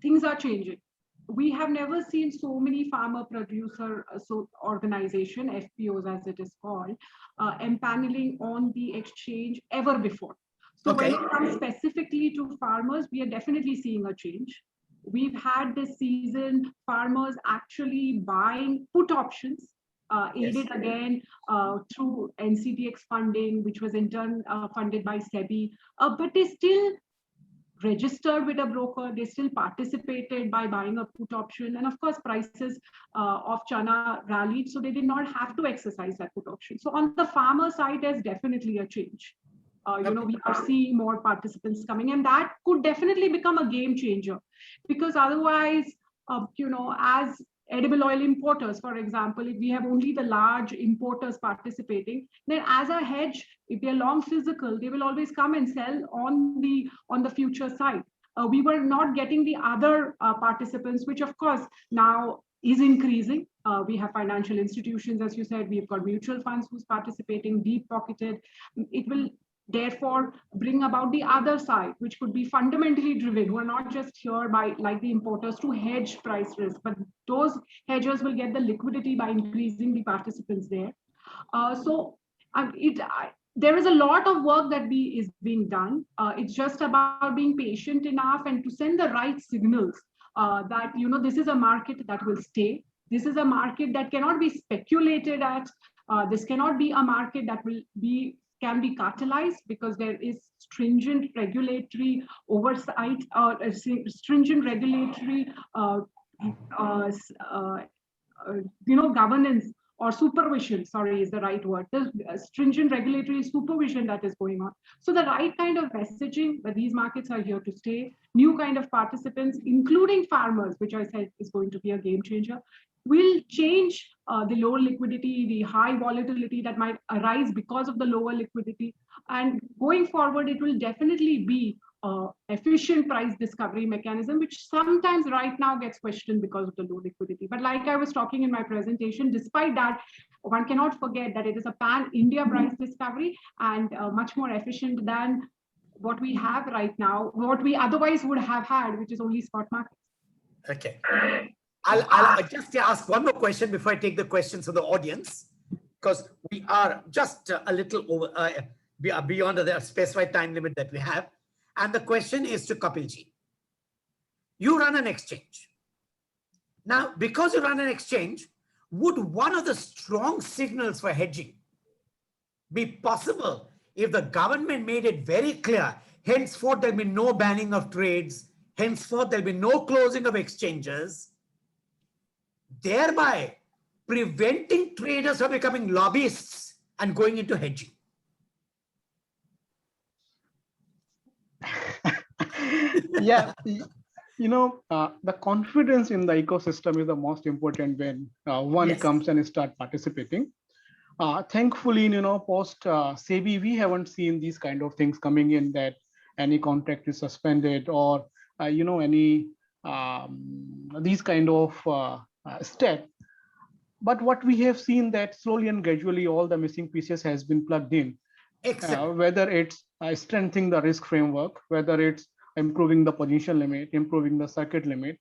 Speaker 5: things are changing. We have never seen so many farmer producer organization, FPOs as it is called, empaneling on the exchange ever before. So when it comes specifically to farmers, we are definitely seeing a change. We've had this season farmers actually buying put options, aided again through NCDX funding, which was in turn funded by SEBI, but they still registered with a broker, they still participated by buying a put option. And of course, prices of chana rallied, so they did not have to exercise that put option. So on the farmer side, there's definitely a change. We are seeing more participants coming, and that could definitely become a game changer, because otherwise, as edible oil importers, for example, if we have only the large importers participating, then as a hedge, if they're long physical, they will always come and sell on the future side. We were not getting the other participants, which of course now is increasing. We have financial institutions, as you said, we've got mutual funds who's participating, deep pocketed. It will therefore bring about the other side, which could be fundamentally driven. We're not just here by, like the importers, to hedge price risk, but those hedgers will get the liquidity by increasing the participants there. There is a lot of work that is being done. It's just about being patient enough and to send the right signals that, this is a market that will stay. This is a market that cannot be speculated at. This cannot be a market that can be catalyzed, because there is stringent regulatory oversight, stringent regulatory governance or supervision, sorry, is the right word. There's stringent regulatory supervision that is going on. So the right kind of messaging that these markets are here to stay, new kind of participants, including farmers, which I said is going to be a game changer, will change the low liquidity, the high volatility that might arise because of the lower liquidity. And going forward, it will definitely be efficient price discovery mechanism, which sometimes right now gets questioned because of the low liquidity. But like I was talking in my presentation, despite that, one cannot forget that it is a pan-India price discovery and much more efficient than what we have right now, what we otherwise would have had, which is only spot markets.
Speaker 2: Okay. I'll just ask one more question before I take the questions of the audience, because we are just a little over beyond the specified time limit that we have. And the question is to Kapilji. You run an exchange. Now, because you run an exchange, would one of the strong signals for hedging be possible if the government made it very clear, henceforth there'll be no banning of trades, henceforth there'll be no closing of exchanges, thereby preventing traders from becoming lobbyists and going into hedging?
Speaker 3: Yeah, the confidence in the ecosystem is the most important when one
Speaker 2: Yes.
Speaker 3: comes and start participating. Thankfully, post SEBI, we haven't seen these kind of things coming in, that any contract is suspended or any these kind of step. But what we have seen that slowly and gradually all the missing pieces has been plugged in. Whether it's strengthening the risk framework, whether it's improving the position limit, improving the circuit limit,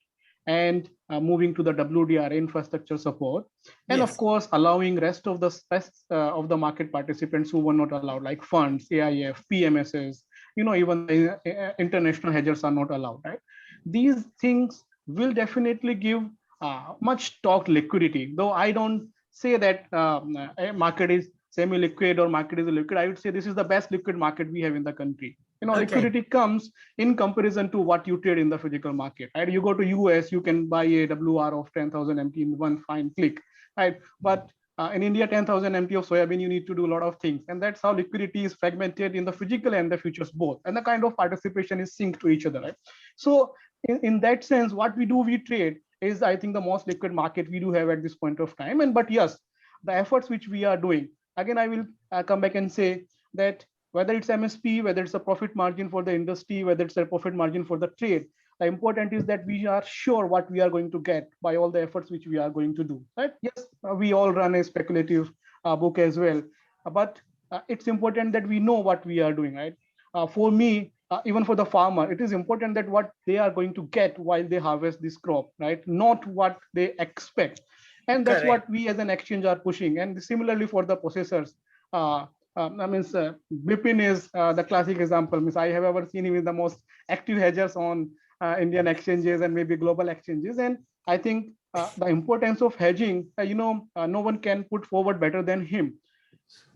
Speaker 3: and moving to the WDR infrastructure support, and
Speaker 2: Yes.
Speaker 3: of course allowing rest of the market participants who were not allowed, like funds, AIF, PMSs, even the international hedgers are not allowed, right? These things will definitely give much talked liquidity, though I don't say that a market is semi-liquid or market is liquid. I would say this is the best liquid market we have in the country.
Speaker 2: Okay.
Speaker 3: Liquidity comes in comparison to what you trade in the physical market, right? You go to US, you can buy a WR of 10,000 MT in one fine click, right? But in India, 10,000 MT of soybean, you need to do a lot of things. And that's how liquidity is fragmented in the physical and the futures both. And the kind of participation is synced to each other, right? So in that sense, what we trade is, I think, the most liquid market we do have at this point of time. And but yes, the efforts which we are doing, again, I will come back and say that whether it's MSP, whether it's a profit margin for the industry, whether it's a profit margin for the trade, the important is that we are sure what we are going to get by all the efforts which we are going to do, right? Yes, we all run a speculative book as well, but it's important that we know what we are doing, right? For me, even for the farmer, it is important that what they are going to get while they harvest this crop, right? Not what they expect. And that's
Speaker 2: Correct.
Speaker 3: what we as an exchange are pushing. And similarly for the processors, Bipin is the classic example. Means I have ever seen him in the most active hedgers on Indian exchanges and maybe global exchanges. And I think the importance of hedging, no one can put forward better than him.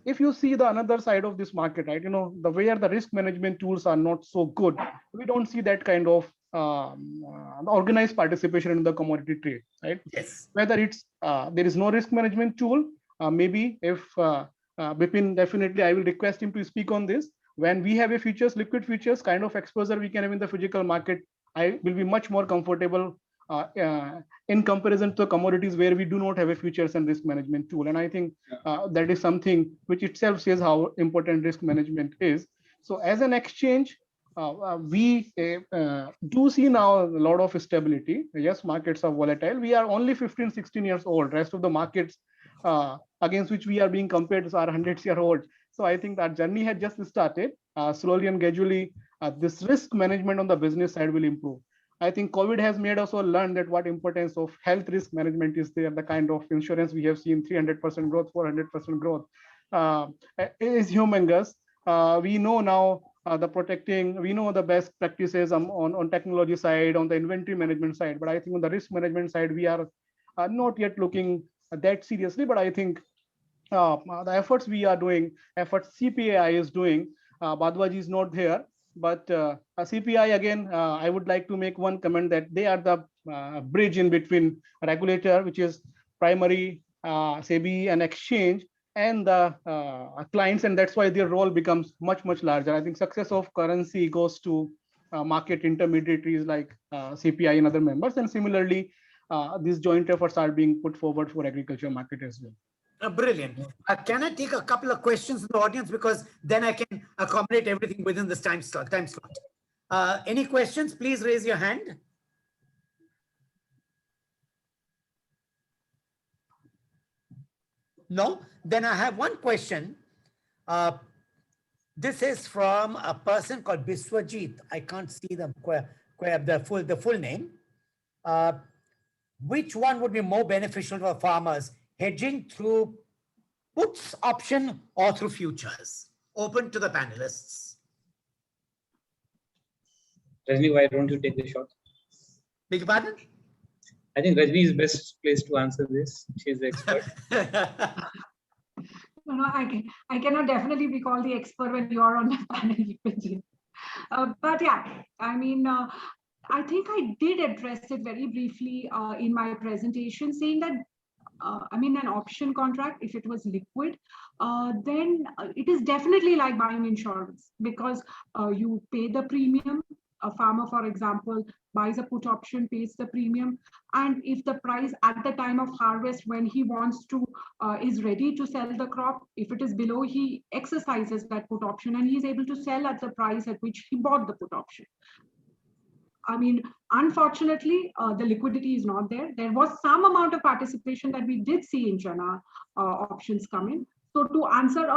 Speaker 3: If you see the another side of this market, right, the where the risk management tools are not so good, we don't see that kind of organized participation in the commodity trade, right?
Speaker 2: Yes.
Speaker 3: Whether it's there is no risk management tool, maybe if Bipin, definitely I will request him to speak on this. When we have a futures, liquid futures kind of exposure we can have in the physical market, I will be much more comfortable in comparison to commodities where we do not have a futures and risk management tool. And I think that is something which itself says how important risk management is. So as an exchange, we do see now a lot of stability. Yes, markets are volatile. We are only 15, 16 years old. Rest of the markets against which we are being compared are 100-year-old. So I think that journey had just started. Slowly and gradually, this risk management on the business side will improve. I think COVID has made us all learn that what importance of health risk management is there. The kind of insurance we have seen, 300% growth, 400% growth, is humongous. We know now the protecting, we know the best practices on technology side, on the inventory management side. But I think on the risk management side, we are not yet looking that seriously. But I think the efforts we are doing, efforts CPAI is doing, Badwaji is not here. But CPI, again, I would like to make one comment that they are the bridge in between regulator, which is primary, SEBI and exchange, and the clients. And that's why their role becomes much, much larger. I think success of currency goes to market intermediaries like CPI and other members. And similarly, these joint efforts are being put forward for agriculture market as well.
Speaker 2: Brilliant. Can I take a couple of questions in the audience, because then I can accommodate everything within this time slot. Any questions? Please raise your hand. No? Then I have one question. This is from a person called Biswajit. I can't see the full name. Which one would be more beneficial for farmers? Hedging through puts option or through futures? Open to the panelists.
Speaker 1: Rajni, why don't you take the shot?
Speaker 2: Beg your pardon?
Speaker 1: I think Rajni is best placed to answer this. She's the expert.
Speaker 5: No, I cannot definitely be called the expert when you're on the panel. But yeah, I mean, I think I did address it very briefly in my presentation, saying that I mean, an option contract, if it was liquid, then it is definitely like buying insurance, because you pay the premium. A farmer, for example, buys a put option, pays the premium, and if the price at the time of harvest, when he wants to, is ready to sell the crop, if it is below, he exercises that put option and he's able to sell at the price at which he bought the put option. I mean, unfortunately, the liquidity is not there. There was some amount of participation that we did see in China options coming. So to answer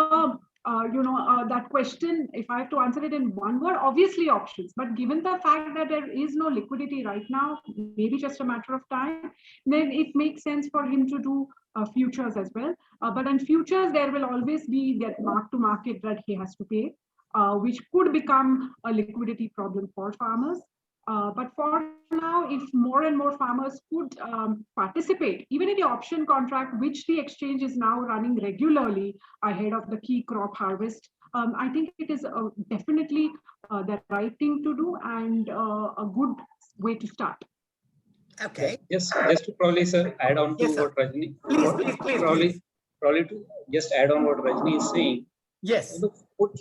Speaker 5: that question, if I have to answer it in one word, obviously options. But given the fact that there is no liquidity right now, maybe just a matter of time, then it makes sense for him to do futures as well. But in futures, there will always be that mark to market that he has to pay, which could become a liquidity problem for farmers. But for now, if more and more farmers could participate, even in the option contract, which the exchange is now running regularly ahead of the key crop harvest, I think it is definitely the right thing to do and a good way to start.
Speaker 2: Okay.
Speaker 1: Just to probably, sir, add on to
Speaker 2: Yes,
Speaker 1: what Rajni,
Speaker 2: please.
Speaker 1: Probably to just add on what Rajni is saying.
Speaker 2: Yes.
Speaker 1: Put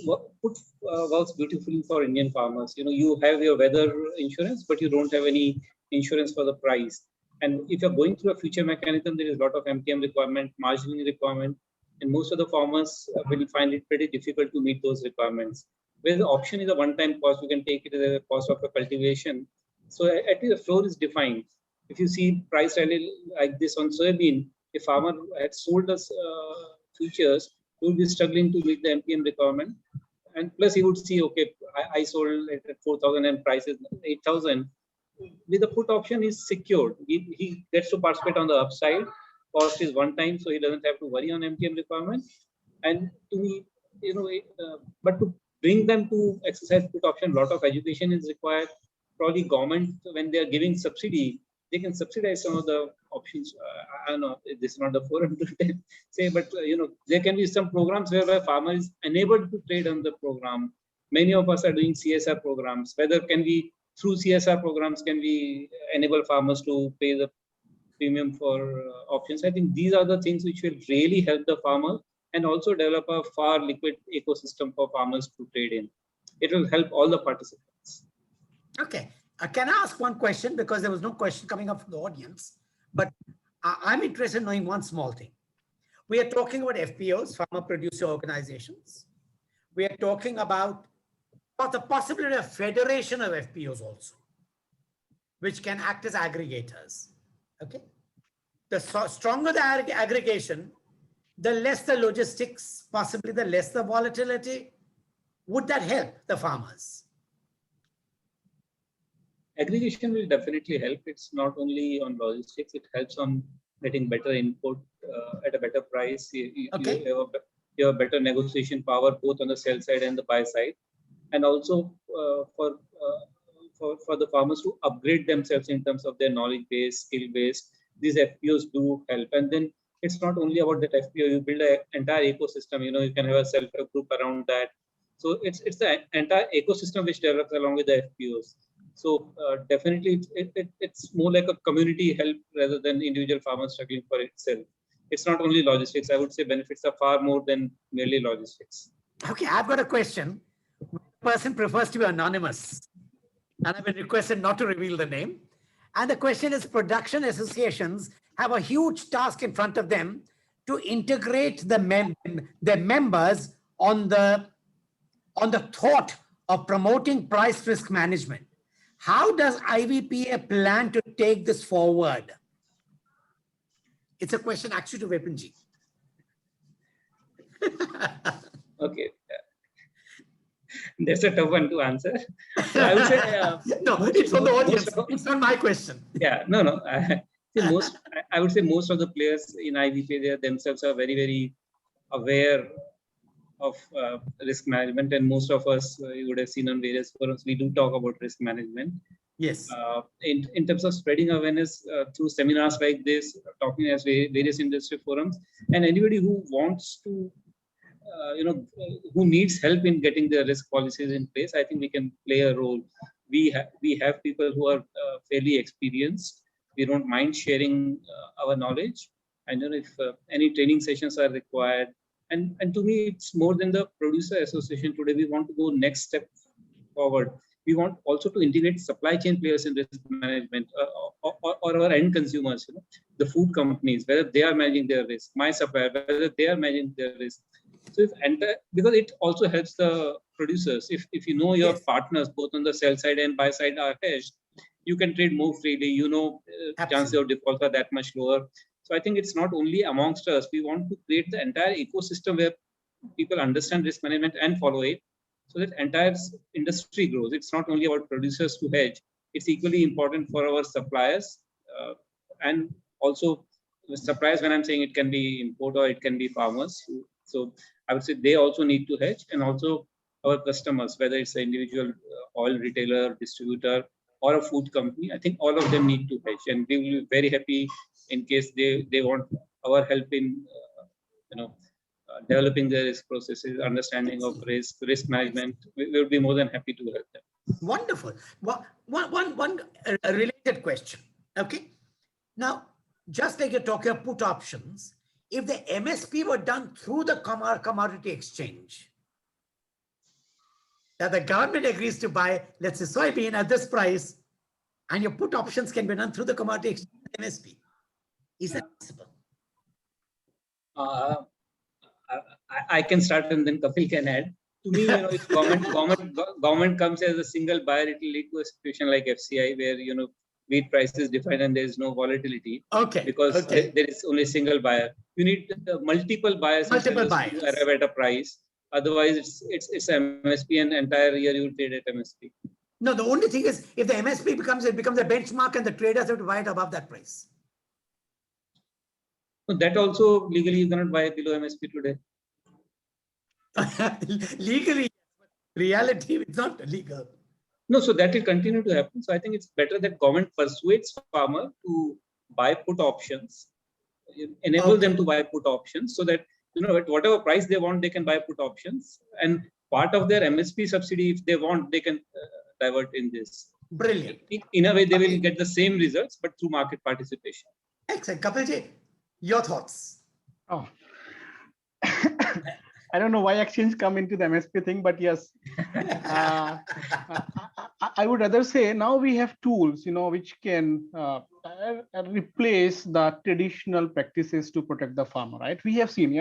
Speaker 1: works beautifully for Indian farmers. You have your weather insurance, but you don't have any insurance for the price. And if you're going through a future mechanism, there is a lot of MTM requirement, margining requirement, and most of the farmers will find it pretty difficult to meet those requirements. Where the option is a one-time cost, you can take it as a cost of a cultivation. So at least the floor is defined. If you see price rally like this on soybean, a farmer had sold us futures, he would be struggling to meet the MPM requirement. And plus he would see, okay, I sold it at 4,000 and price is 8,000. With the put option, is secured. He gets to participate on the upside. Cost is one time, so he doesn't have to worry on MTM requirement. And to me, but to bring them to exercise put option, a lot of education is required. Probably government, when they are giving subsidy, they can subsidize some of the options. I don't know, this is not the forum to say, but there can be some programs whereby farmer is enabled to trade on the program. Many of us are doing CSR programs. Whether can we, through CSR programs, can we enable farmers to pay the premium for options? I think these are the things which will really help the farmer and also develop a far liquid ecosystem for farmers to trade in. It will help all the participants.
Speaker 2: Okay. Can I ask one question? Because there was no question coming up from the audience, but I'm interested in knowing one small thing. We are talking about FPOs, farmer producer organizations. We are talking about the possibility of federation of FPOs also, which can act as aggregators. Okay. The stronger the aggregation, the less the logistics, possibly the less the volatility. Would that help the farmers?
Speaker 1: Aggregation will definitely help. It's not only on logistics, it helps on getting better input at a better price. You have better negotiation power both on the sell side and the buy side. And also for the farmers to upgrade themselves in terms of their knowledge base, skill base, these FPOs do help. And then it's not only about that FPO, you build an entire ecosystem. You can have a self-help group around that. So it's the entire ecosystem which develops along with the FPOs. So definitely, it's more like a community help rather than individual farmers struggling for itself. It's not only logistics. I would say benefits are far more than merely logistics.
Speaker 2: Okay, I've got a question. The person prefers to be anonymous, and I've been requested not to reveal the name. And the question is, production associations have a huge task in front of them to integrate their members on the thought of promoting price risk management. How does IVPA plan to take this forward? It's a question actually to Vipinji.
Speaker 1: Okay. That's a tough one to answer. So I would say
Speaker 2: no, it's from the audience. It's not my question.
Speaker 1: Yeah, no. I would say most of the players in IVPA themselves are very, very aware of risk management, and most of us, you would have seen on various forums, we do talk about risk management.
Speaker 2: Yes.
Speaker 1: In terms of spreading awareness through seminars like this, talking at various industry forums, and anybody who wants to, who needs help in getting their risk policies in place, I think we can play a role. We have people who are fairly experienced. We don't mind sharing our knowledge, and if any training sessions are required, and to me, it's more than the producer association today. We want to go next step forward. We want also to integrate supply chain players in risk management, or our end consumers, the food companies, whether they are managing their risk, my supplier, whether they are managing their risk. So because it also helps the producers. If you know your
Speaker 2: Yes.
Speaker 1: partners both on the sell side and buy side are hedged, you can trade more freely. Chances of default are that much lower. So I think it's not only amongst us. We want to create the entire ecosystem where people understand risk management and follow it, so that entire industry grows. It's not only about producers to hedge. It's equally important for our suppliers, and also the suppliers. When I'm saying, it can be import or it can be farmers. So I would say they also need to hedge, and also our customers, whether it's an individual oil retailer, distributor, or a food company. I think all of them need to hedge, and we will be very happy in case they want our help in developing their risk processes, understanding of risk management. We will be more than happy to help them.
Speaker 2: Wonderful. One related question. Okay. Now, just like you're talking about put options, if the MSP were done through the commodity exchange, that the government agrees to buy, let's say, soybean at this price, and your put options can be done through the commodity exchange MSP. Is that possible?
Speaker 1: I can start and then Kapil can add. To me, if government comes as a single buyer, it will lead to a situation like FCI, where wheat prices define and there is no volatility.
Speaker 2: Okay.
Speaker 1: Because there is only a single buyer. You need multiple buyers to arrive at a price. Otherwise, it's MSP, and entire year you will trade at MSP.
Speaker 2: No, the only thing is, if the MSP becomes a benchmark, and the traders have to buy it above that price.
Speaker 1: So that also legally you cannot buy below MSP today.
Speaker 2: Legally, reality it's not legal.
Speaker 1: No, so that will continue to happen. So I think it's better that government persuades farmer to buy put options, enable them to buy put options, so that at whatever price they want, they can buy put options, and part of their MSP subsidy, if they want, they can divert in this.
Speaker 2: Brilliant.
Speaker 1: In a way, they will get the same results, but through market participation.
Speaker 2: Excellent. Kapilji, your thoughts?
Speaker 3: Oh. I don't know why exchange come into the MSP thing, but yes, I would rather say now we have tools, which can replace the traditional practices to protect the farmer, right? We have seen,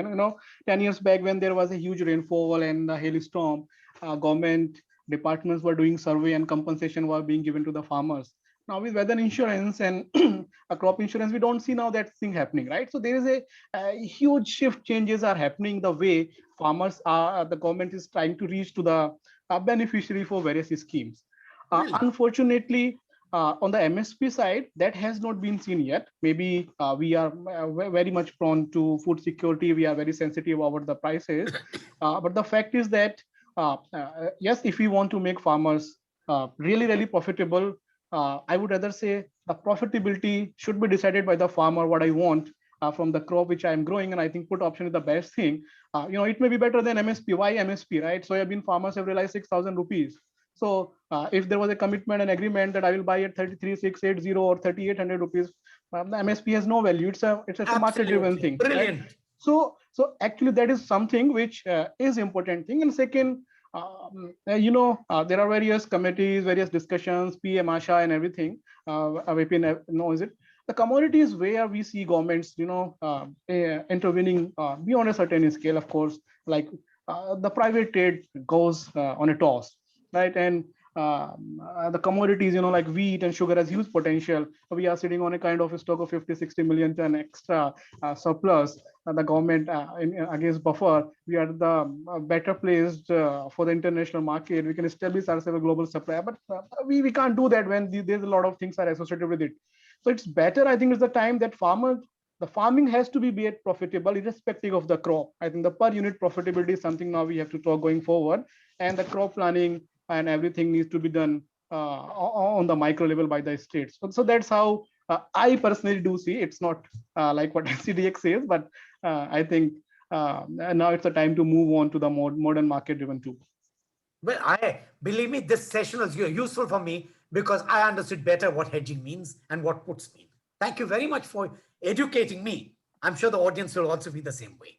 Speaker 3: 10 years back when there was a huge rainfall and a hailstorm, government departments were doing survey and compensation were being given to the farmers. Now with weather insurance and a crop insurance, we don't see now that thing happening, right? So there is a huge shift, changes are happening the way farmers are, the government is trying to reach to the beneficiary for various schemes. Unfortunately, on the MSP side, that has not been seen yet. Maybe we are very much prone to food security. We are very sensitive about the prices. But the fact is that, yes, if we want to make farmers really, really profitable, I would rather say the profitability should be decided by the farmer, what I want from the crop which I am growing. And I think put option is the best thing. It may be better than MSP. Why MSP, right? Soybean farmers have realized 6,000 rupees. So if there was a commitment and agreement that I will buy at 33,680 or 3,800 rupees, the MSP has no value. It's a market-driven thing.
Speaker 2: Brilliant.
Speaker 3: Right? So actually that is something which is important thing. And second, there are various committees, various discussions, PM, ASHA and everything. VP knows it. The commodities where we see governments, intervening beyond a certain scale, of course, like the private trade goes on a toss, right? And the commodities, like wheat and sugar has huge potential. We are sitting on a kind of a stock of 50-60 million ton extra surplus. The government against buffer, we are the better placed for the international market. We can establish ourselves a global supplier, but we can't do that when there's a lot of things are associated with it. So it's better, I think, it's the time that the farming has to be profitable irrespective of the crop. I think the per unit profitability is something now we have to talk going forward, and the crop planning and everything needs to be done on the micro level by the states. So that's how I personally do see. It's not like what NCDX says, but I think now it's the time to move on to the more modern market driven tool.
Speaker 2: Well, believe me, this session was useful for me because I understood better what hedging means and what puts mean. Thank you very much for educating me. I'm sure the audience will also be the same way.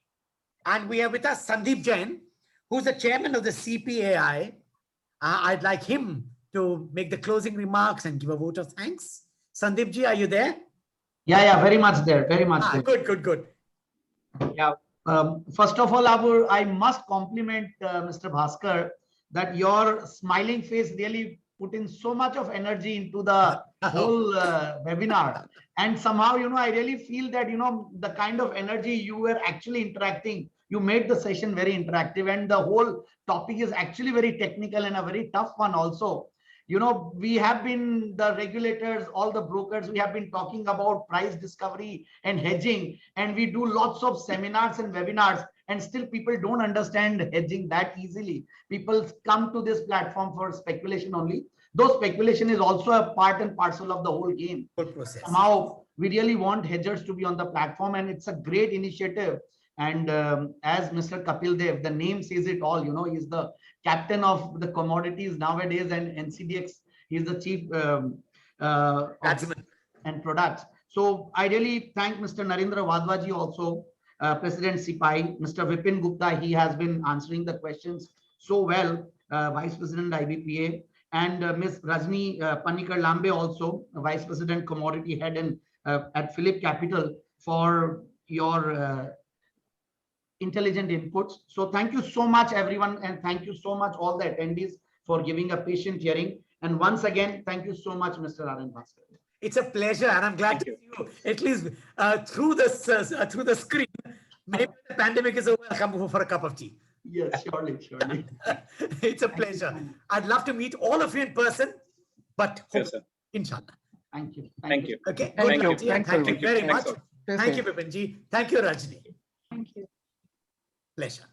Speaker 2: And we have with us Sandeep Jain, who's the chairman of the CPAI. I'd like him to make the closing remarks and give a vote of thanks. Sandeep ji, are you there?
Speaker 6: Yeah, very much there, very much there.
Speaker 2: Good.
Speaker 6: Yeah. First of all, I must compliment Mr. Bhaskar that your smiling face really put in so much of energy into the whole webinar. And somehow, I really feel that, the kind of energy you were actually interacting, you made the session very interactive, and the whole topic is actually very technical and a very tough one also. We have been, the regulators, all the brokers, we have been talking about price discovery and hedging, and we do lots of seminars and webinars, and still people don't understand hedging that easily. People come to this platform for speculation only. Though speculation is also a part and parcel of the whole game.
Speaker 2: Whole process.
Speaker 6: Somehow, we really want hedgers to be on the platform, and it's a great initiative. And as Mr. Kapil Dev, the name says it all, he's the captain of the commodities nowadays, and NCDX, he's the chief and products. So I really thank Mr. Narendra Wadhwaji also, President Sipai, Mr. Vipin Gupta, he has been answering the questions so well, Vice President IBPA, and Ms. Rajni Panikar Lambe also, Vice President Commodity Head and at Phillip Capital, for your intelligent inputs. So thank you so much, everyone, and thank you so much all the attendees for giving a patient hearing. And once again, thank you so much, Mr. Arun Bhaskar.
Speaker 2: It's a pleasure, and I'm glad to see you at least through the screen. Maybe the pandemic is over. I'll come over for a cup of tea.
Speaker 6: Yes, surely.
Speaker 2: It's a pleasure. I'd love to meet all of you in person, but
Speaker 1: Yes, sir.
Speaker 2: inshallah.
Speaker 6: Thank you.
Speaker 1: Thank you.
Speaker 2: Okay.
Speaker 3: Thank you.
Speaker 2: Thank you very much.
Speaker 1: Thanks,
Speaker 2: Thank you, Vipinji. Thank you, Rajni.
Speaker 5: Thank you.
Speaker 2: Pleasure.